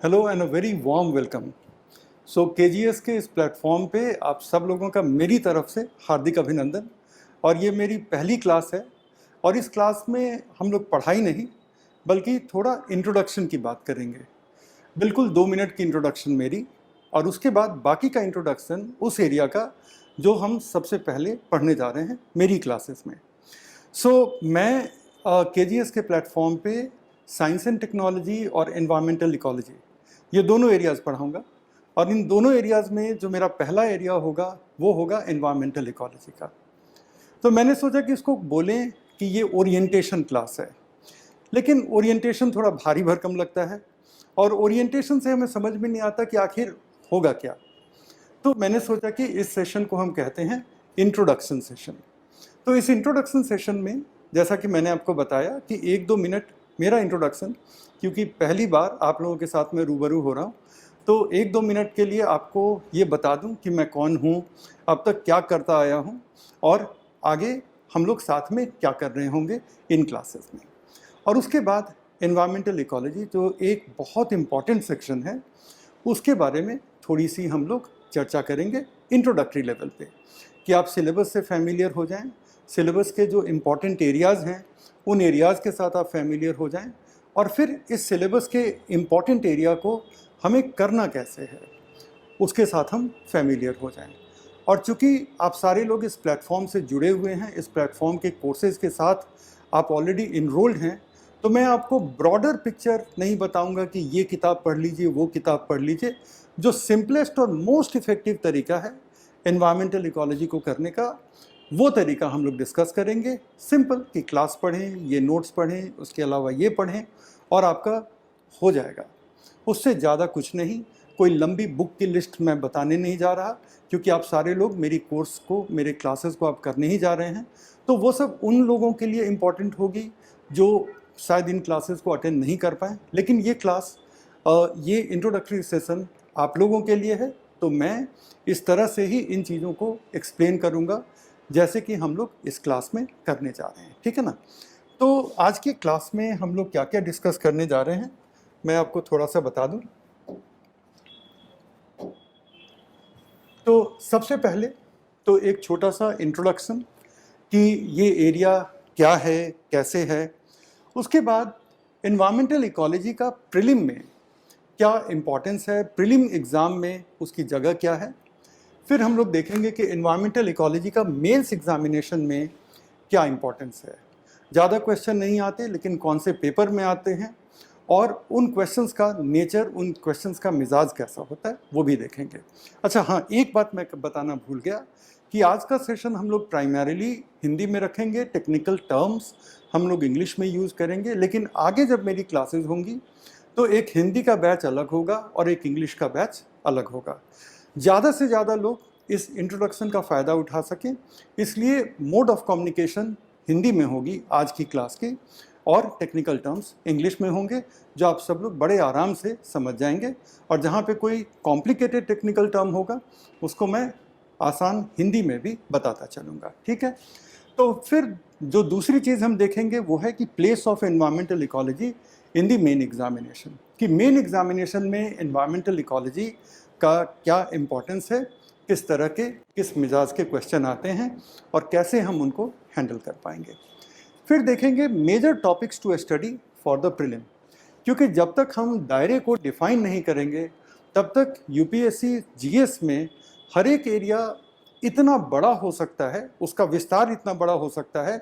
Hello and a very warm welcome. So KGS के इस platform पे आप सब लोगों का मेरी तरफ से हार्दिक अभिनंदन। और ये मेरी पहली क्लास है और इस क्लास में हम लोग पढ़ाई नहीं बल्कि थोड़ा इंट्रोडक्शन की बात करेंगे। बिल्कुल 2 मिनट की इंट्रोडक्शन मेरी, और उसके बाद बाकी का इंट्रोडक्शन उस एरिया का जो हम सबसे पहले पढ़ने जा रहे हैं मेरी क्लासेस में। मैं केजीएस के प्लेटफॉर्म पे साइंस एंड टेक्नोलॉजी और एनवायरमेंटल इकोलॉजी ये दोनों एरियाज़ पढ़ाऊँगा। और इन दोनों एरियाज़ में जो मेरा पहला एरिया होगा वो होगा एनवायरमेंटल इकोलॉजी का। तो मैंने सोचा कि इसको बोलें कि ये ओरिएंटेशन क्लास है, लेकिन ओरिएंटेशन थोड़ा भारी भरकम लगता है और ओरिएंटेशन से हमें समझ में नहीं आता कि आखिर होगा क्या। तो मैंने सोचा कि इस सेशन को हम कहते हैं इंट्रोडक्शन सेशन। तो इस इंट्रोडक्शन सेशन में जैसा कि मैंने आपको बताया कि 1-2 मिनट मेरा इंट्रोडक्शन, क्योंकि पहली बार आप लोगों के साथ में रूबरू हो रहा हूँ, तो 1-2 मिनट के लिए आपको ये बता दूं कि मैं कौन हूँ, अब तक क्या करता आया हूँ और आगे हम लोग साथ में क्या कर रहे होंगे इन क्लासेस में। और उसके बाद एनवायरमेंटल इकोलॉजी जो एक बहुत इम्पॉर्टेंट सेक्शन है, उसके बारे में थोड़ी सी हम लोग चर्चा करेंगे इंट्रोडक्टरी लेवल पे, कि आप सिलेबस से फैमिलियर हो जाएं, सिलेबस के जो इम्पॉर्टेंट एरियाज़ हैं उन एरियाज़ के साथ आप फैमिलियर हो जाएं, और फिर इस सिलेबस के इम्पॉर्टेंट एरिया को हमें करना कैसे है उसके साथ हम फैमिलियर हो जाएं। और चूँकि आप सारे लोग इस प्लेटफॉर्म से जुड़े हुए हैं, इस प्लेटफॉर्म के कोर्सेज़ के साथ आप ऑलरेडी इनरोल्ड हैं, तो मैं आपको ब्रॉडर पिक्चर नहीं बताऊंगा कि ये किताब पढ़ लीजिए, वो किताब पढ़ लीजिए। जो सिंपलेस्ट और मोस्ट इफ़ेक्टिव तरीका है एनवायरमेंटल इकोलॉजी को करने का, वो तरीका हम लोग डिस्कस करेंगे। सिंपल कि क्लास पढ़ें, ये नोट्स पढ़ें, उसके अलावा ये पढ़ें और आपका हो जाएगा। उससे ज़्यादा कुछ नहीं, कोई लंबी बुक की लिस्ट मैं बताने नहीं जा रहा, क्योंकि आप सारे लोग मेरी कोर्स को, मेरे क्लासेस को आप करने ही जा रहे हैं। तो वो सब उन लोगों के लिए इम्पॉर्टेंट होगी जो शायद इन क्लासेस को अटेंड नहीं कर पाए, लेकिन ये क्लास, ये इंट्रोडक्टरी सेशन आप लोगों के लिए है। तो मैं इस तरह से ही इन चीज़ों को एक्सप्लेन करूँगा जैसे कि हम लोग इस क्लास में करने जा रहे हैं, ठीक है ना। तो आज की क्लास में हम लोग क्या क्या डिस्कस करने जा रहे हैं मैं आपको थोड़ा सा बता दूं। तो सबसे पहले तो एक छोटा सा इंट्रोडक्शन कि ये एरिया क्या है, कैसे है। उसके बाद एनवायरमेंटल इकोलॉजी का प्रीलिम में क्या इम्पोर्टेंस है, प्रीलिम एग्ज़ाम में उसकी जगह क्या है। फिर हम लोग देखेंगे कि एनवायरमेंटल इकोलॉजी का मेंस एग्जामिनेशन में क्या इम्पोर्टेंस है। ज़्यादा क्वेश्चन नहीं आते, लेकिन कौन से पेपर में आते हैं और उन क्वेश्चंस का नेचर, उन क्वेश्चंस का मिजाज कैसा होता है, वो भी देखेंगे। अच्छा हाँ, एक बात मैं बताना भूल गया कि आज का सेशन हम लोग प्राइमरीली हिंदी में रखेंगे। टेक्निकल टर्म्स हम लोग इंग्लिश में यूज़ करेंगे, लेकिन आगे जब मेरी क्लासेस होंगी तो एक हिंदी का बैच अलग होगा और एक इंग्लिश का बैच अलग होगा। ज़्यादा से ज़्यादा लोग इस इंट्रोडक्शन का फ़ायदा उठा सकें, इसलिए मोड ऑफ कम्युनिकेशन हिंदी में होगी आज की क्लास की, और टेक्निकल टर्म्स इंग्लिश में होंगे जो आप सब लोग बड़े आराम से समझ जाएंगे। और जहाँ पे कोई कॉम्प्लिकेटेड टेक्निकल टर्म होगा उसको मैं आसान हिंदी में भी बताता चलूँगा, ठीक है। तो फिर जो दूसरी चीज़ हम देखेंगे वो है कि place of environmental ecology in the main examination, कि मेन एग्जामिनेशन में एनवायरमेंटल इकोलॉजी का क्या इम्पोर्टेंस है, किस तरह के, किस मिजाज के क्वेश्चन आते हैं और कैसे हम उनको हैंडल कर पाएंगे। फिर देखेंगे major topics to study for the prelim, क्योंकि जब तक हम दायरे को डिफाइन नहीं करेंगे तब तक यूपीएससी जीएस में हर एक एरिया इतना बड़ा हो सकता है, उसका विस्तार इतना बड़ा हो सकता है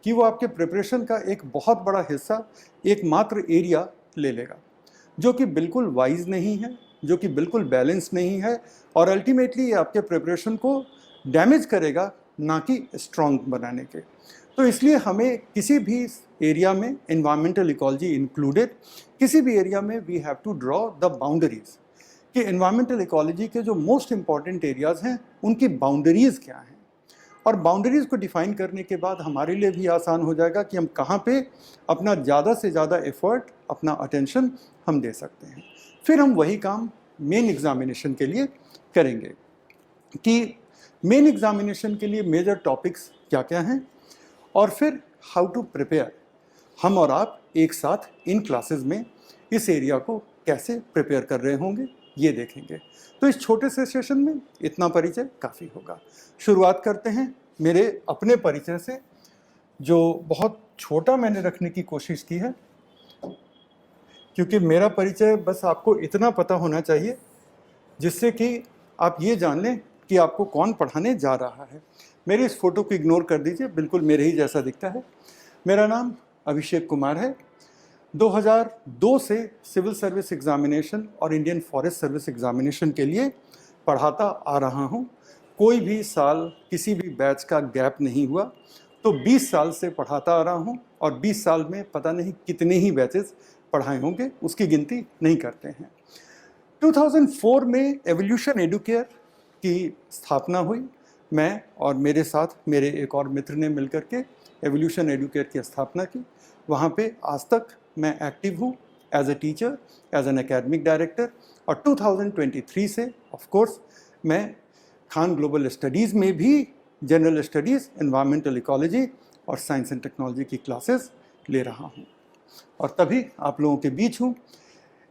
कि वो आपके प्रिपरेशन का एक बहुत बड़ा हिस्सा एकमात्र एरिया ले लेगा, जो कि बिल्कुल वाइज नहीं है, जो कि बिल्कुल बैलेंस नहीं है, और अल्टीमेटली ये आपके प्रिपरेशन को डैमेज करेगा, ना कि स्ट्रॉन्ग बनाने के। तो इसलिए हमें किसी भी एरिया में, एनवायरमेंटल इकोलॉजी इंक्लूडेड, किसी भी एरिया में we have to draw the boundaries, कि एनवायरमेंटल इकोलॉजी के जो मोस्ट इम्पॉर्टेंट एरियाज़ हैं उनकी बाउंड्रीज़ क्या हैं। और बाउंड्रीज़ को डिफ़ाइन करने के बाद हमारे लिए भी आसान हो जाएगा कि हम कहाँ पे अपना ज़्यादा से ज़्यादा एफर्ट, अपना अटेंशन हम दे सकते हैं। फिर हम वही काम मेन एग्जामिनेशन के लिए करेंगे कि मेन एग्जामिनेशन के लिए मेजर टॉपिक्स क्या क्या हैं, और फिर हाउ टू प्रिपेयर। हम और आप एक साथ इन क्लासेस में इस एरिया को कैसे प्रिपेयर कर रहे होंगे ये देखेंगे। तो इस छोटे से सेशन में इतना परिचय काफ़ी होगा। शुरुआत करते हैं मेरे अपने परिचय से, जो बहुत छोटा मैंने रखने की कोशिश की है, क्योंकि मेरा परिचय बस आपको इतना पता होना चाहिए जिससे कि आप ये जान लें कि आपको कौन पढ़ाने जा रहा है। मेरी इस फोटो को इग्नोर कर दीजिए, बिल्कुल मेरे ही जैसा दिखता है। मेरा नाम अभिषेक कुमार है। 2002 से सिविल सर्विस एग्जामिनेशन और इंडियन फॉरेस्ट सर्विस एग्जामिनेशन के लिए पढ़ाता आ रहा हूँ। कोई भी साल किसी भी बैच का गैप नहीं हुआ, तो 20 साल से पढ़ाता आ रहा हूँ और 20 साल में पता नहीं कितने ही बैचेस पढ़ाए होंगे, उसकी गिनती नहीं करते हैं। 2004 में एवोल्यूशन एडुकेयर की स्थापना हुई। मैं और मेरे साथ मेरे एक और मित्र ने मिलकर के एवोल्यूशन एडुकेयर की स्थापना की। वहाँ पे आज तक मैं एक्टिव हूँ as a teacher, as an academic director, और 2023 से ऑफ कोर्स मैं खान ग्लोबल स्टडीज़ में भी जनरल स्टडीज़, एनवायरमेंटल इकोलॉजी और साइंस एंड टेक्नोलॉजी की क्लासेस ले रहा हूँ और तभी आप लोगों के बीच हूँ।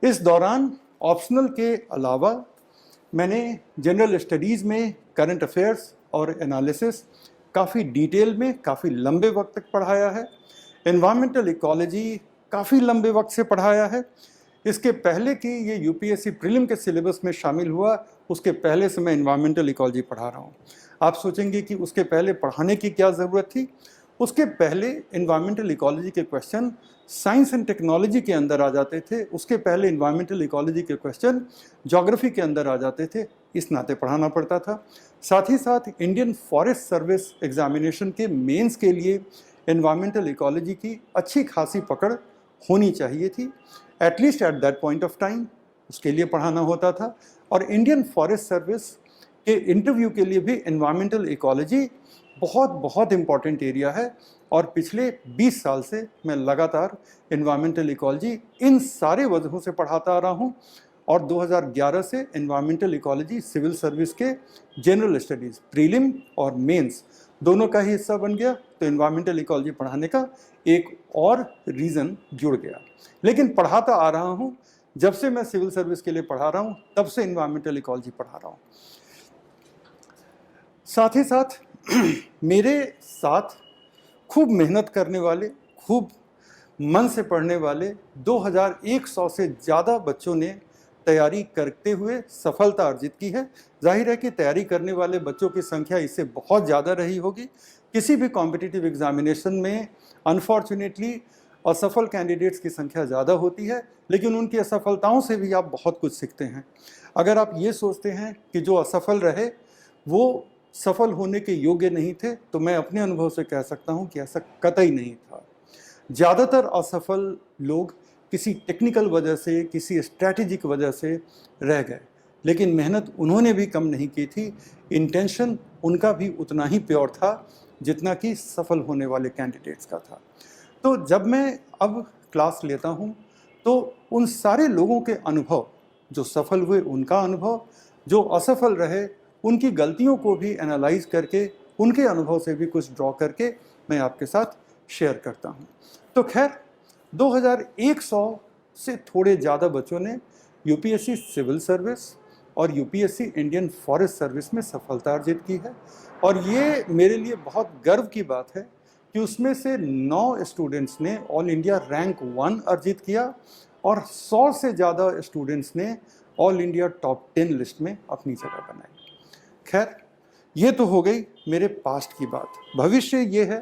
इस दौरान ऑप्शनल के अलावा मैंने जनरल स्टडीज़ में करंट अफेयर्स और एनालिसिस काफ़ी डिटेल में काफ़ी लंबे वक्त तक पढ़ाया है। एनवायरमेंटल इकोलॉजी काफ़ी लंबे वक्त से पढ़ाया है। इसके पहले कि ये यूपीएससी प्रीलिम के सिलेबस में शामिल हुआ, उसके पहले से मैं एनवायरमेंटल इकोलॉजी पढ़ा रहा हूँ। आप सोचेंगे कि उसके पहले पढ़ाने की क्या ज़रूरत थी। उसके पहले एनवायरमेंटल इकोलॉजी के क्वेश्चन साइंस एंड टेक्नोलॉजी के अंदर आ जाते थे। उसके पहले एनवायरमेंटल इकोलॉजी के क्वेश्चन ज्योग्राफी के अंदर आ जाते थे, इस नाते पढ़ाना पड़ता था। साथ ही साथ इंडियन फॉरेस्ट सर्विस एग्जामिनेशन के मेंस के लिए एनवायरमेंटल इकोलॉजी की अच्छी खासी पकड़ होनी चाहिए थी, at least at that point of time. उसके लिए पढ़ाना होता था। और इंडियन फॉरेस्ट सर्विस के इंटरव्यू के लिए भी एनवायरमेंटल इकोलॉजी बहुत बहुत इम्पॉर्टेंट एरिया है। और पिछले 20 साल से मैं लगातार एनवायरमेंटल इकोलॉजी इन सारे वजहों से पढ़ाता आ रहा हूँ। और 2011 से एनवायरमेंटल इकोलॉजी सिविल सर्विस के जनरल स्टडीज़ प्रीलिम और मेंस दोनों का ही हिस्सा बन गया। तो एनवायरमेंटल इकोलॉजी पढ़ाने का एक और रीज़न जुड़ गया। लेकिन पढ़ाता आ रहा हूँ, जब से मैं सिविल सर्विस के लिए पढ़ा रहा हूँ तब से एनवायरमेंटल इकोलॉजी पढ़ा रहा हूँ। साथ ही साथ मेरे साथ खूब मेहनत करने वाले, खूब मन से पढ़ने वाले 2100 से ज़्यादा बच्चों ने तैयारी करते हुए सफलता अर्जित की है। जाहिर है कि तैयारी करने वाले बच्चों की संख्या इससे बहुत ज़्यादा रही होगी। किसी भी कॉम्पिटिटिव एग्जामिनेशन में अनफॉर्चुनेटली असफल कैंडिडेट्स की संख्या ज़्यादा होती है, लेकिन उनकी असफलताओं से भी आप बहुत कुछ सीखते हैं। अगर आप ये सोचते हैं कि जो असफल रहे वो सफल होने के योग्य नहीं थे, तो मैं अपने अनुभव से कह सकता हूँ कि ऐसा कतई नहीं था। ज़्यादातर असफल लोग किसी टेक्निकल वजह से, किसी स्ट्रैटेजिक वजह से रह गए, लेकिन मेहनत उन्होंने भी कम नहीं की थी। इंटेंशन उनका भी उतना ही प्योर था जितना कि सफल होने वाले कैंडिडेट्स का था। तो जब मैं अब क्लास लेता हूँ तो उन सारे लोगों के अनुभव, जो सफल हुए उनका अनुभव, जो असफल रहे उनकी गलतियों को भी एनालाइज करके उनके अनुभव से भी कुछ ड्रॉ करके मैं आपके साथ शेयर करता हूँ। तो खैर 2100 से थोड़े ज़्यादा बच्चों ने यूपीएससी सिविल सर्विस और यूपीएससी इंडियन फॉरेस्ट सर्विस में सफलता अर्जित की है। और ये मेरे लिए बहुत गर्व की बात है कि उसमें से 9 स्टूडेंट्स ने ऑल इंडिया रैंक 1 अर्जित किया और 100 से ज़्यादा स्टूडेंट्स ने ऑल इंडिया टॉप 10 लिस्ट में अपनी जगह बनाई। खैर ये तो हो गई मेरे पास्ट की बात। भविष्य ये है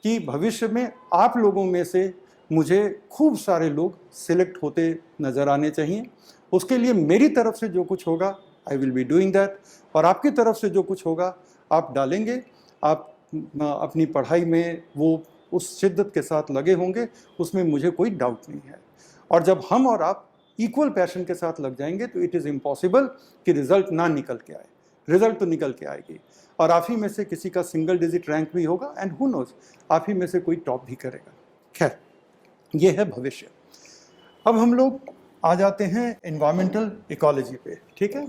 कि भविष्य में आप लोगों में से मुझे खूब सारे लोग सिलेक्ट होते नज़र आने चाहिए। उसके लिए मेरी तरफ से जो कुछ होगा I will be doing that, और आपकी तरफ से जो कुछ होगा आप डालेंगे। आप अपनी पढ़ाई में वो उस शिद्दत के साथ लगे होंगे, उसमें मुझे कोई डाउट नहीं है। और जब हम और आप इक्वल पैशन के साथ लग जाएंगे तो इट इज़ इम्पॉसिबल कि रिजल्ट ना निकल के आए। रिजल्ट तो निकल के आएगी और आप ही में से किसी का सिंगल डिजिट रैंक भी होगा, एंड हु नोज आप ही में से कोई टॉप भी करेगा। खैर ये है भविष्य। अब हम लोग आ जाते हैं एनवायरमेंटल इकोलॉजी पे, ठीक है।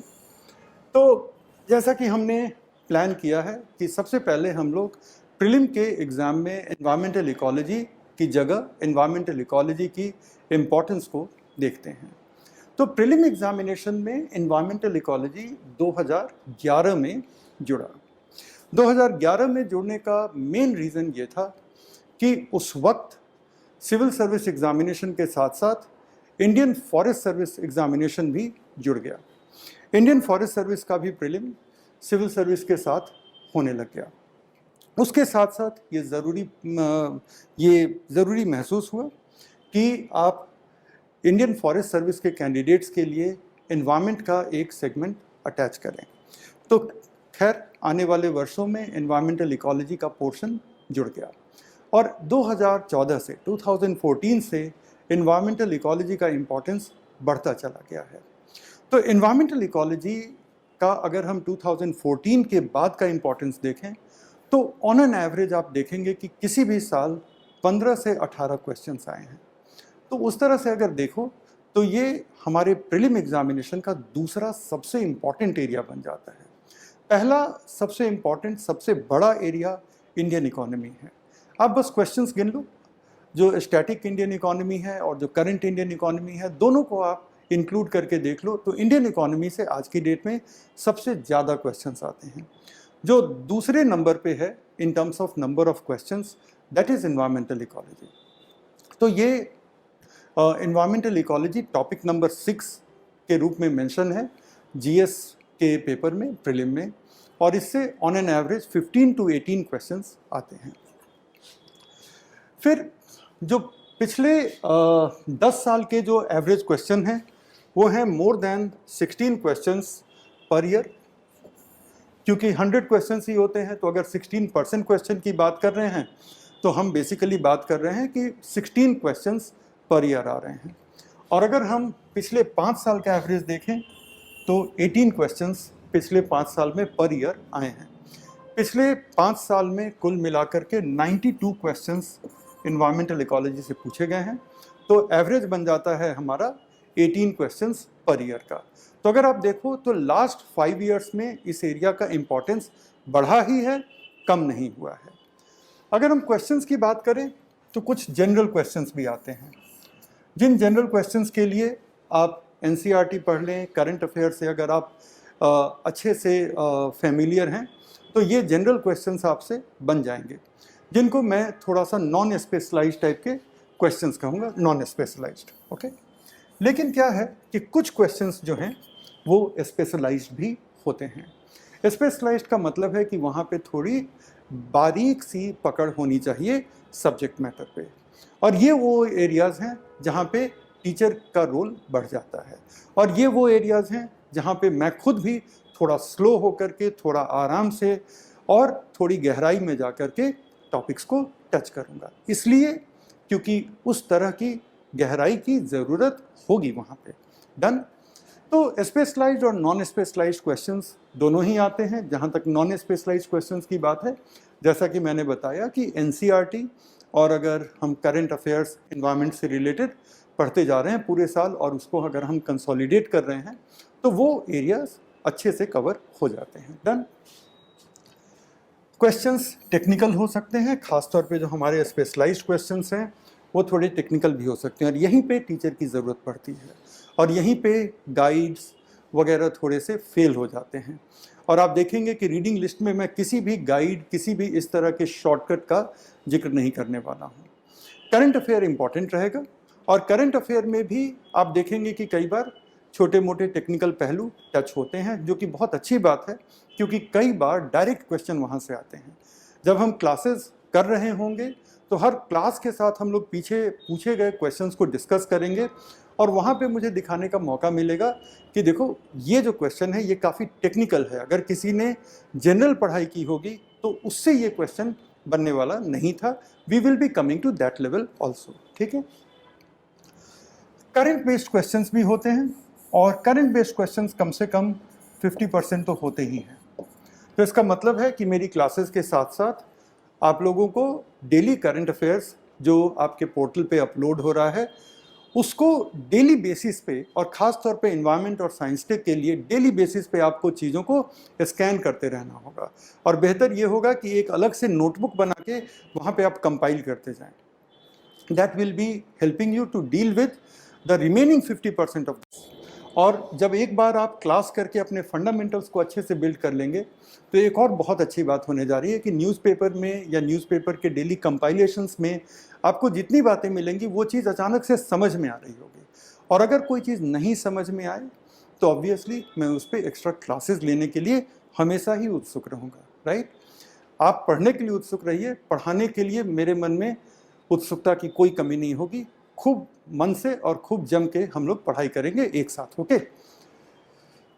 तो जैसा कि हमने प्लान किया है कि सबसे पहले हम लोग प्रीलिम के एग्ज़ाम में एनवायरमेंटल इकोलॉजी की जगह, एनवायरमेंटल इकोलॉजी की इम्पोर्टेंस को देखते हैं। तो प्रीलिम एग्जामिनेशन में एनवायरमेंटल इकोलॉजी 2011 में जुड़ा। 2011 में जुड़ने का मेन रीज़न ये था कि उस वक्त सिविल सर्विस एग्जामिनेशन के साथ साथ इंडियन फॉरेस्ट सर्विस एग्जामिनेशन भी जुड़ गया। इंडियन फॉरेस्ट सर्विस का भी प्रीलिम सिविल सर्विस के साथ होने लग गया। उसके साथ साथ ये ज़रूरी महसूस हुआ कि आप इंडियन फॉरेस्ट सर्विस के कैंडिडेट्स के लिए एनवायरनमेंट का एक सेगमेंट अटैच करें। तो खैर आने वाले वर्षों में एनवायरमेंटल इकोलॉजी का पोर्शन जुड़ गया और 2014 से 2014 से एनवायरमेंटल इकोलॉजी का इम्पोर्टेंस बढ़ता चला गया है। तो एनवायरमेंटल इकोलॉजी का अगर हम 2014 के बाद का इम्पोर्टेंस देखें तो ऑन एन एवरेज आप देखेंगे कि किसी भी साल 15 से 18 क्वेश्चंस आए हैं। तो उस तरह से अगर देखो तो ये हमारे प्रीलिम एग्जामिनेशन का दूसरा सबसे इम्पॉर्टेंट एरिया बन जाता है। पहला सबसे इम्पॉर्टेंट सबसे बड़ा एरिया इंडियन इकोनॉमी है। आप बस क्वेश्चंस गिन लो, जो स्टैटिक इंडियन इकोनॉमी है और जो करंट इंडियन इकोनॉमी है, दोनों को आप इंक्लूड करके देख लो तो इंडियन इकोनॉमी से आज की डेट में सबसे ज़्यादा क्वेश्चंस आते हैं। जो दूसरे नंबर पे है in terms of number of questions, that is environmental ecology. तो ये एनवायरमेंटल इकोलॉजी टॉपिक नंबर 6 के रूप में मेंशन है जीएस के पेपर में प्रीलिम में, और इससे on an average 15 to 18 questions आते हैं। फिर जो पिछले 10 साल के जो एवरेज क्वेश्चन हैं वो हैं more than 16 questions per year, क्योंकि 100 क्वेश्चंस ही होते हैं। तो अगर 16% क्वेश्चन की बात कर रहे हैं तो हम बेसिकली बात कर रहे हैं कि 16 क्वेश्चंस पर ईयर आ रहे हैं। और अगर हम पिछले 5 साल का एवरेज देखें तो 18 क्वेश्चंस पिछले 5 साल में पर ईयर आए हैं। पिछले 5 साल में कुल मिलाकर के 92 क्वेश्चंस एनवायरमेंटल इकोलॉजी से पूछे गए हैं। तो एवरेज बन जाता है हमारा 18 क्वेश्चंस पर ईयर का। तो अगर आप देखो तो लास्ट 5 ईयर्स में इस एरिया का इम्पोर्टेंस बढ़ा ही है, कम नहीं हुआ है। अगर हम क्वेश्चंस की बात करें तो कुछ जनरल क्वेश्चंस भी आते हैं, जिन जनरल क्वेश्चंस के लिए आप एनसीईआरटी पढ़ लें, करंट अफेयर से अगर आप अच्छे से फेमिलियर हैं तो ये जनरल क्वेश्चंस आपसे बन जाएंगे, जिनको मैं थोड़ा सा नॉन स्पेशलाइज्ड टाइप के क्वेश्चंस कहूँगा, नॉन स्पेशलाइज्ड। ओके, लेकिन क्या है कि कुछ क्वेश्चंस जो हैं वो स्पेशलाइज्ड भी होते हैं। स्पेशलाइज्ड का मतलब है कि वहाँ पे थोड़ी बारीक सी पकड़ होनी चाहिए सब्जेक्ट मैटर पे, और ये वो एरियाज़ हैं जहाँ पे टीचर का रोल बढ़ जाता है, और ये वो एरियाज़ हैं जहाँ पे मैं खुद भी थोड़ा स्लो होकर के, थोड़ा आराम से और थोड़ी गहराई में जा कर के टॉपिक्स को टच करूँगा, इसलिए क्योंकि उस तरह की गहराई की ज़रूरत होगी वहाँ पे। डन। तो स्पेशलाइज्ड और नॉन स्पेशलाइज्ड क्वेश्चंस दोनों ही आते हैं। जहाँ तक नॉन स्पेशलाइज्ड क्वेश्चंस की बात है, जैसा कि मैंने बताया कि एनसीईआरटी और अगर हम करंट अफेयर्स एनवायरनमेंट से रिलेटेड पढ़ते जा रहे हैं पूरे साल और उसको अगर हम कंसोलिडेट कर रहे हैं तो वो एरियाज अच्छे से कवर हो जाते हैं। डन। क्वेश्चंस टेक्निकल हो सकते हैं, खासतौर पे जो हमारे स्पेशलाइज्ड क्वेश्चंस हैं वो थोड़े टेक्निकल भी हो सकते हैं, और यहीं पे टीचर की ज़रूरत पड़ती है, और यहीं पे गाइड्स वगैरह थोड़े से फेल हो जाते हैं। और आप देखेंगे कि रीडिंग लिस्ट में मैं किसी भी गाइड, किसी भी इस तरह के शॉर्टकट का जिक्र नहीं करने वाला हूँ। करंट अफेयर इंपॉर्टेंट रहेगा, और करंट अफेयर में भी आप देखेंगे कि कई बार छोटे मोटे टेक्निकल पहलू टच होते हैं, जो कि बहुत अच्छी बात है, क्योंकि कई बार डायरेक्ट क्वेश्चन वहाँ से आते हैं। जब हम क्लासेस कर रहे होंगे तो हर क्लास के साथ हम लोग पीछे पूछे गए क्वेश्चंस को डिस्कस करेंगे, और वहाँ पे मुझे दिखाने का मौका मिलेगा कि देखो ये जो क्वेश्चन है ये काफ़ी टेक्निकल है। अगर किसी ने जनरल पढ़ाई की होगी तो उससे ये क्वेश्चन बनने वाला नहीं था। We will be coming to that level also. ठीक है। करंट बेस्ड क्वेश्चंस भी होते हैं, और करंट बेस्ड क्वेश्चंस कम से कम 50% तो होते ही हैं। तो इसका मतलब है कि मेरी क्लासेस के साथ साथ आप लोगों को डेली करंट अफेयर्स जो आपके पोर्टल पे अपलोड हो रहा है उसको डेली बेसिस पे, और ख़ास तौर पे एनवायरनमेंट और साइंस टेक के लिए डेली बेसिस पे आपको चीज़ों को स्कैन करते रहना होगा। और बेहतर ये होगा कि एक अलग से नोटबुक बना के वहाँ पे आप कंपाइल करते जाएं। That will be helping you to deal with the remaining 50% of this. और जब एक बार आप क्लास करके अपने फंडामेंटल्स को अच्छे से बिल्ड कर लेंगे तो एक और बहुत अच्छी बात होने जा रही है कि न्यूज़पेपर में या न्यूज़पेपर के डेली कंपाइलेशंस में आपको जितनी बातें मिलेंगी वो चीज़ अचानक से समझ में आ रही होगी। और अगर कोई चीज़ नहीं समझ में आए तो ऑब्वियसली मैं उस पर एक्स्ट्रा क्लासेस लेने के लिए हमेशा ही उत्सुक रहूँगा, राइट। आप पढ़ने के लिए उत्सुक रहिए, पढ़ाने के लिए मेरे मन में उत्सुकता की कोई कमी नहीं होगी। खूब मन से और खूब जम के हम लोग पढ़ाई करेंगे एक साथ, ओके।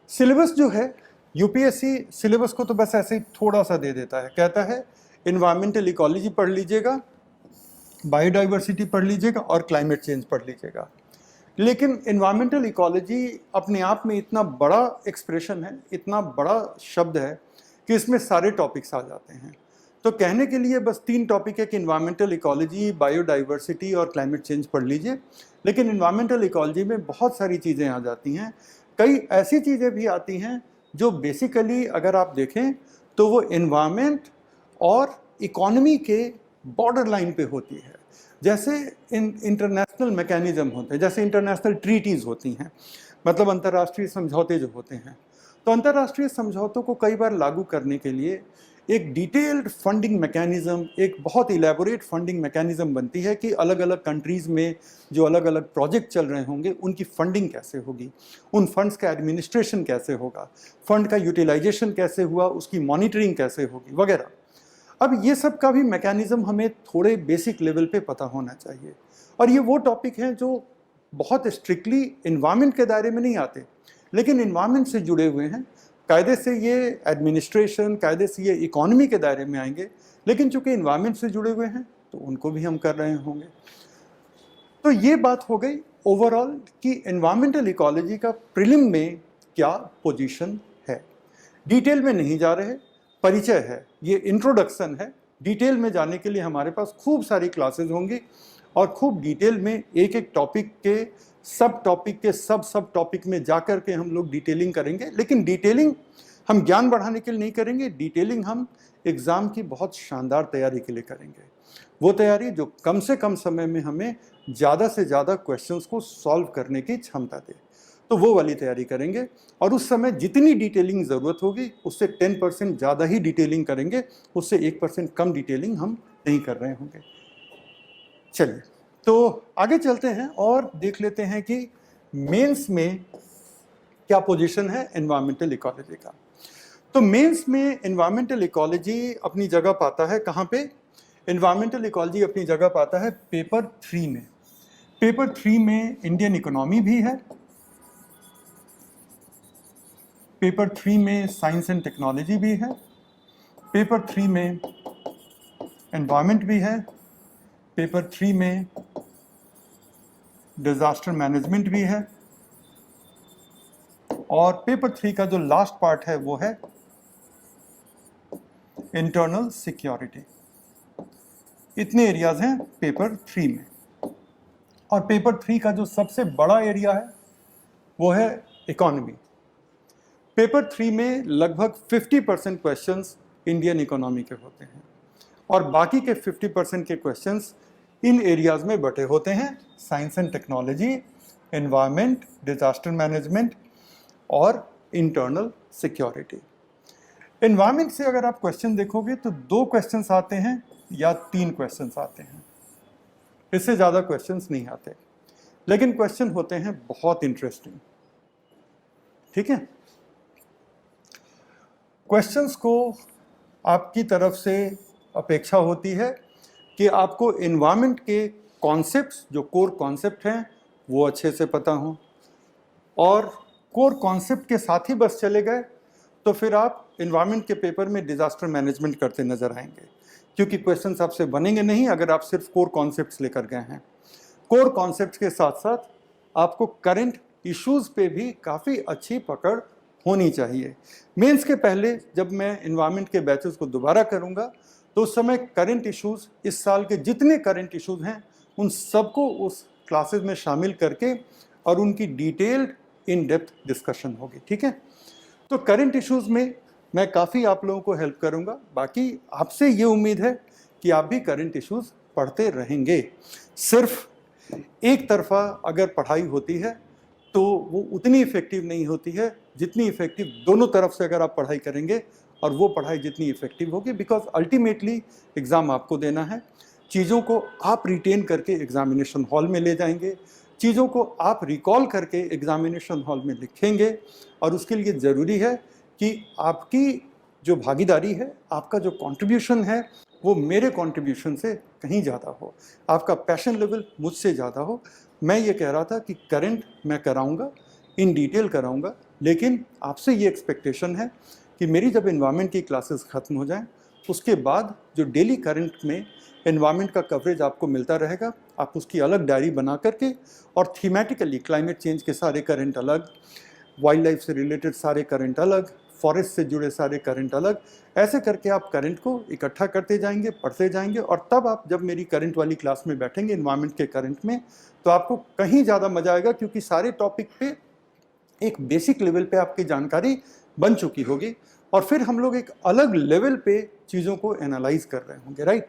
सिलेबस जो है, यूपीएससी सिलेबस को तो बस ऐसे ही थोड़ा सा दे देता है, कहता है इन्वायरमेंटल इकोलॉजी पढ़ लीजिएगा, बायोडाइवर्सिटी पढ़ लीजिएगा और क्लाइमेट चेंज पढ़ लीजिएगा। लेकिन इन्वायरमेंटल इकोलॉजी अपने आप में इतना बड़ा एक्सप्रेशन है, इतना बड़ा शब्द है कि इसमें सारे टॉपिक्स आ जाते हैं। तो कहने के लिए बस 3 टॉपिक है कि इन्वायरमेंटल इकोलॉजी, बायोडाइवर्सिटी और क्लाइमेट चेंज पढ़ लीजिए। लेकिन इन्वायरमेंटल इकोलॉजी में बहुत सारी चीज़ें आ जाती हैं। कई ऐसी चीज़ें भी आती हैं जो बेसिकली अगर आप देखें तो वो इन्वायरमेंट और इकोनॉमी के बॉर्डर लाइन पे होती है। जैसे इंटरनेशनल मैकेनिज्म होते हैं, जैसे इंटरनेशनल ट्रीटीज़ होती हैं, मतलब अंतर्राष्ट्रीय समझौते जो होते हैं। तो अंतर्राष्ट्रीय समझौतों को कई बार लागू करने के लिए एक डिटेल्ड फंडिंग मैकेनिज्म, एक बहुत इलेबोरेट फंडिंग मैकेनिज्म बनती है कि अलग अलग कंट्रीज़ में जो अलग अलग प्रोजेक्ट चल रहे होंगे उनकी फंडिंग कैसे होगी, उन फंड्स का एडमिनिस्ट्रेशन कैसे होगा, फंड का यूटिलाइजेशन कैसे हुआ, उसकी मॉनिटरिंग कैसे होगी वगैरह। अब ये सब का भी मैकेनिज्म हमें थोड़े बेसिक लेवल पे पता होना चाहिए। और ये वो टॉपिक हैं जो बहुत स्ट्रिक्टली इन्वायरमेंट के दायरे में नहीं आते, लेकिन इन्वायरमेंट से जुड़े हुए हैं। कायदे से ये एडमिनिस्ट्रेशन, कायदे से ये इकोनॉमी के दायरे में आएंगे, लेकिन चूंकि इन्वायरमेंट से जुड़े हुए हैं तो उनको भी हम कर रहे होंगे। तो ये बात हो गई ओवरऑल कि इन्वायरमेंटल इकोलॉजी का प्रीलिम में क्या पोजीशन है। डिटेल में नहीं जा रहे, परिचय है, ये इंट्रोडक्शन है। डिटेल में जाने के लिए हमारे पास खूब सारी क्लासेस होंगी और खूब डिटेल में एक एक टॉपिक के सब टॉपिक में जाकर के हम लोग डिटेलिंग करेंगे। लेकिन डिटेलिंग हम ज्ञान बढ़ाने के लिए नहीं करेंगे, डिटेलिंग हम एग्ज़ाम की बहुत शानदार तैयारी के लिए करेंगे। वो तैयारी जो कम से कम समय में हमें ज़्यादा से ज़्यादा क्वेश्चंस को सॉल्व करने की क्षमता दे, तो वो वाली तैयारी करेंगे। और उस समय जितनी डिटेलिंग ज़रूरत होगी उससे 10% ज़्यादा ही डिटेलिंग करेंगे, उससे 1% कम डिटेलिंग हम नहीं कर रहे होंगे। चलिए तो आगे चलते हैं और देख लेते हैं कि मेंस में क्या पोजीशन है एनवायरमेंटल इकोलॉजी का। तो मेंस में एनवायरमेंटल इकोलॉजी अपनी जगह पाता है कहाँ पे? एनवायरमेंटल इकोलॉजी अपनी जगह पाता है पेपर 3 में। पेपर 3 में इंडियन इकोनॉमी भी है, पेपर 3 में साइंस एंड टेक्नोलॉजी भी है, पेपर 3 में एनवायरनमेंट भी है, पेपर 3 में डिजास्टर मैनेजमेंट भी है, और पेपर 3 का जो लास्ट पार्ट है वो है इंटरनल सिक्योरिटी। इतने एरियाज हैं पेपर 3 में। और पेपर 3 का जो सबसे बड़ा एरिया है वो है इकोनॉमी। पेपर 3 में लगभग 50% क्वेश्चंस इंडियन इकोनॉमी के होते हैं और बाकी के 50% के क्वेश्चंस इन एरियाज में बटे होते हैं, science and technology, environment, disaster management और इंटरनल सिक्योरिटी। एनवायरनमेंट से अगर आप क्वेश्चन देखोगे तो 2 क्वेश्चंस आते हैं या 3 क्वेश्चंस आते हैं, इससे ज़्यादा क्वेश्चंस नहीं आते, लेकिन क्वेश्चन होते हैं बहुत इंटरेस्टिंग। ठीक है, क्वेश्चंस को आपकी तरफ से अपेक्षा होती है कि आपको एनवायरनमेंट के कॉन्सेप्ट्स, जो कोर कॉन्सेप्ट हैं, वो अच्छे से पता हों। और कोर कॉन्सेप्ट के साथ ही बस चले गए तो फिर आप एनवायरनमेंट के पेपर में डिजास्टर मैनेजमेंट करते नजर आएंगे, क्योंकि क्वेश्चंस आपसे बनेंगे नहीं अगर आप सिर्फ कोर कॉन्सेप्ट्स लेकर गए हैं। कोर कॉन्सेप्ट्स के साथ साथ आपको करंट इश्यूज पे भी काफ़ी अच्छी पकड़ होनी चाहिए। मेंस के पहले जब मैं एनवायरनमेंट के बैचेस को दोबारा करूंगा तो उस समय करंट इश्यूज, इस साल के जितने करंट इश्यूज हैं उन सबको उस क्लासेस में शामिल करके और उनकी डिटेल्ड इन डेप्थ डिस्कशन होगी। ठीक है, तो करंट इश्यूज में मैं काफ़ी आप लोगों को हेल्प करूंगा। बाकी आपसे ये उम्मीद है कि आप भी करंट इश्यूज पढ़ते रहेंगे। सिर्फ एक तरफा अगर पढ़ाई होती है तो वो उतनी इफेक्टिव नहीं होती है जितनी इफेक्टिव दोनों तरफ से अगर आप पढ़ाई करेंगे, और वो पढ़ाई जितनी इफेक्टिव होगी, बिकॉज अल्टीमेटली एग्ज़ाम आपको देना है। चीज़ों को आप रिटेन करके एग्जामिनेशन हॉल में ले जाएंगे, चीज़ों को आप रिकॉल करके एग्जामिनेशन हॉल में लिखेंगे, और उसके लिए ज़रूरी है कि आपकी जो भागीदारी है, आपका जो कंट्रीब्यूशन है, वो मेरे कंट्रीब्यूशन से कहीं ज़्यादा हो, आपका पैशन लेवल मुझसे ज़्यादा हो। मैं ये कह रहा था कि करंट मैं कराऊंगा, इन डिटेल कराऊंगा, लेकिन आपसे ये एक्सपेक्टेशन है कि मेरी जब एनवायरनमेंट की क्लासेस ख़त्म हो जाएं, उसके बाद जो डेली करंट में एनवायरनमेंट का कवरेज आपको मिलता रहेगा, आप उसकी अलग डायरी बना करके, और थीमेटिकली क्लाइमेट चेंज के सारे करंट अलग, वाइल्ड लाइफ से रिलेटेड सारे करंट अलग, फॉरेस्ट से जुड़े सारे करंट अलग, ऐसे करके आप करंट को इकट्ठा करते जाएंगे, पढ़ते जाएंगे, और तब आप जब मेरी करंट वाली क्लास में बैठेंगे एनवायरनमेंट के करंट में, तो आपको कहीं ज़्यादा मजा आएगा, क्योंकि सारे टॉपिक पे एक बेसिक लेवल पे आपकी जानकारी बन चुकी होगी, और फिर हम लोग एक अलग लेवल पे चीज़ों को एनालाइज कर रहे होंगे, राइट।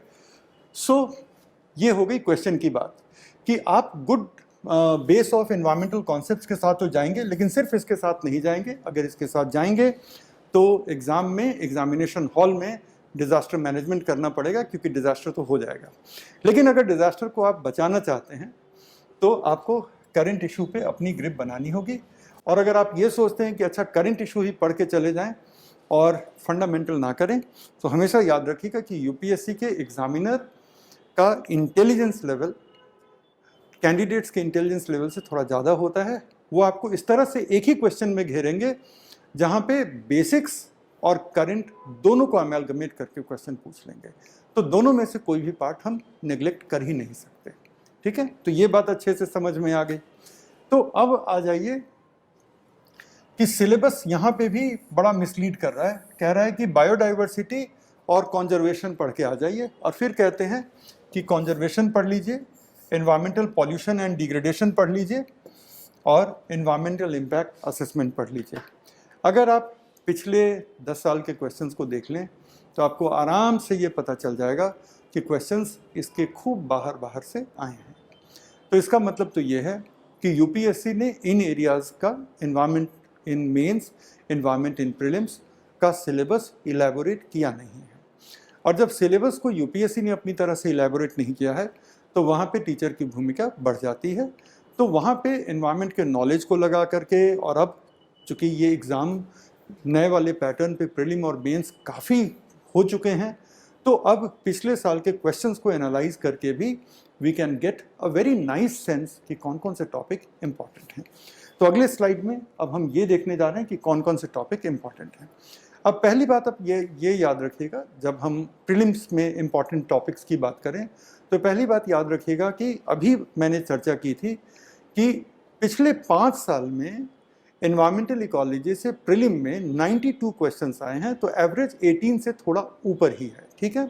सो ये हो गई क्वेश्चन की बात कि आप good base of environmental concepts के साथ तो जाएंगे, लेकिन सिर्फ इसके साथ नहीं जाएंगे। अगर इसके साथ जाएंगे तो एग्ज़ाम में, एग्जामिनेशन हॉल में डिज़ास्टर मैनेजमेंट करना पड़ेगा, क्योंकि डिज़ास्टर तो हो जाएगा। लेकिन अगर डिज़ास्टर को आप बचाना चाहते हैं तो आपको करंट इशू पे अपनी ग्रिप बनानी होगी। और अगर आप ये सोचते हैं कि अच्छा करंट इशू ही पढ़ के चले जाएं और फंडामेंटल ना करें, तो हमेशा याद रखिएगा कि यूपीएससी के एग्जामिनर का इंटेलिजेंस लेवल कैंडिडेट्स के इंटेलिजेंस लेवल से थोड़ा ज़्यादा होता है। वो आपको इस तरह से एक ही क्वेश्चन में घेरेंगे जहाँ पे बेसिक्स और करंट दोनों को अमेलगमेट करके क्वेश्चन पूछ लेंगे, तो दोनों में से कोई भी पार्ट हम नेग्लेक्ट कर ही नहीं सकते, ठीक है। तो ये बात अच्छे से समझ में आ गई। तो अब आ जाइए कि सिलेबस यहाँ पे भी बड़ा मिसलीड कर रहा है, कह रहा है कि बायोडाइवर्सिटी और कॉन्जर्वेशन पढ़ के आ जाइए, और फिर कहते हैं कि कॉन्जर्वेशन पढ़ लीजिए, एनवायरमेंटल पॉल्यूशन एंड डिग्रेडेशन पढ़ लीजिए, और एनवायरमेंटल इम्पैक्ट असेसमेंट पढ़ लीजिए। अगर आप पिछले 10 साल के क्वेश्चंस को देख लें तो आपको आराम से ये पता चल जाएगा कि क्वेश्चंस इसके खूब बाहर से आए हैं। तो इसका मतलब तो ये है कि यूपीएससी ने इन एरियाज़ का environment in mains, environment in prelims का सिलेबस इलेबोरेट किया नहीं है। और जब सिलेबस को यूपीएससी ने अपनी तरह से इलेबोरेट नहीं किया है, तो वहाँ पे टीचर की भूमिका बढ़ जाती है। तो वहाँ पे एनवायरनमेंट के नॉलेज को लगा करके, और अब चूँकि ये एग्ज़ाम नए वाले पैटर्न पे प्रीलिम और मेंस काफ़ी हो चुके हैं, तो अब पिछले साल के क्वेश्चंस को एनालाइज करके भी we can get a very nice sense कि कौन कौन से टॉपिक इम्पॉर्टेंट हैं। तो अगले स्लाइड में अब हम ये देखने जा रहे हैं कि कौन कौन से टॉपिक इम्पॉर्टेंट हैं। अब पहली बात आप ये याद रखिएगा, जब हम प्रीलिम्स में इम्पॉर्टेंट टॉपिक्स की बात करें तो पहली बात याद रखिएगा कि अभी मैंने चर्चा की थी कि पिछले 5 साल में एनवायरमेंटल इकोलॉजी से प्रीलिम में 92 क्वेश्चंस आए हैं, तो एवरेज 18 से थोड़ा ऊपर ही है, ठीक है।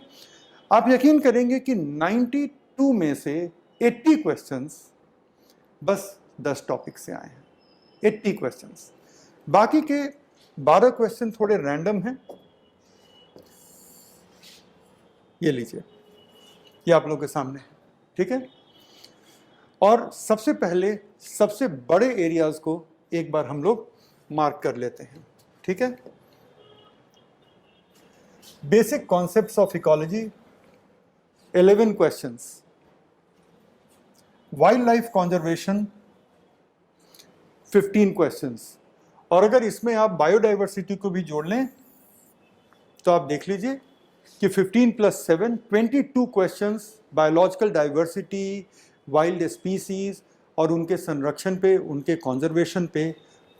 आप यकीन करेंगे कि 92 में से 80 क्वेश्चंस बस 10 टॉपिक से आए हैं, 80 क्वेश्चंस। बाकी के 12 क्वेश्चन थोड़े रैंडम हैं। ये लीजिए, ये आप लोगों के सामने है, ठीक है। और सबसे पहले सबसे बड़े एरियाज को एक बार हम लोग मार्क कर लेते हैं, ठीक है। Basic concepts of ecology 11 questions, wild life conservation 15 questions, और अगर इसमें आप बायोडाइवर्सिटी को भी जोड़ लें तो आप देख लीजिए कि 15 + 7 22 questions biological diversity, wild species और उनके संरक्षण पे, उनके कंजर्वेशन पे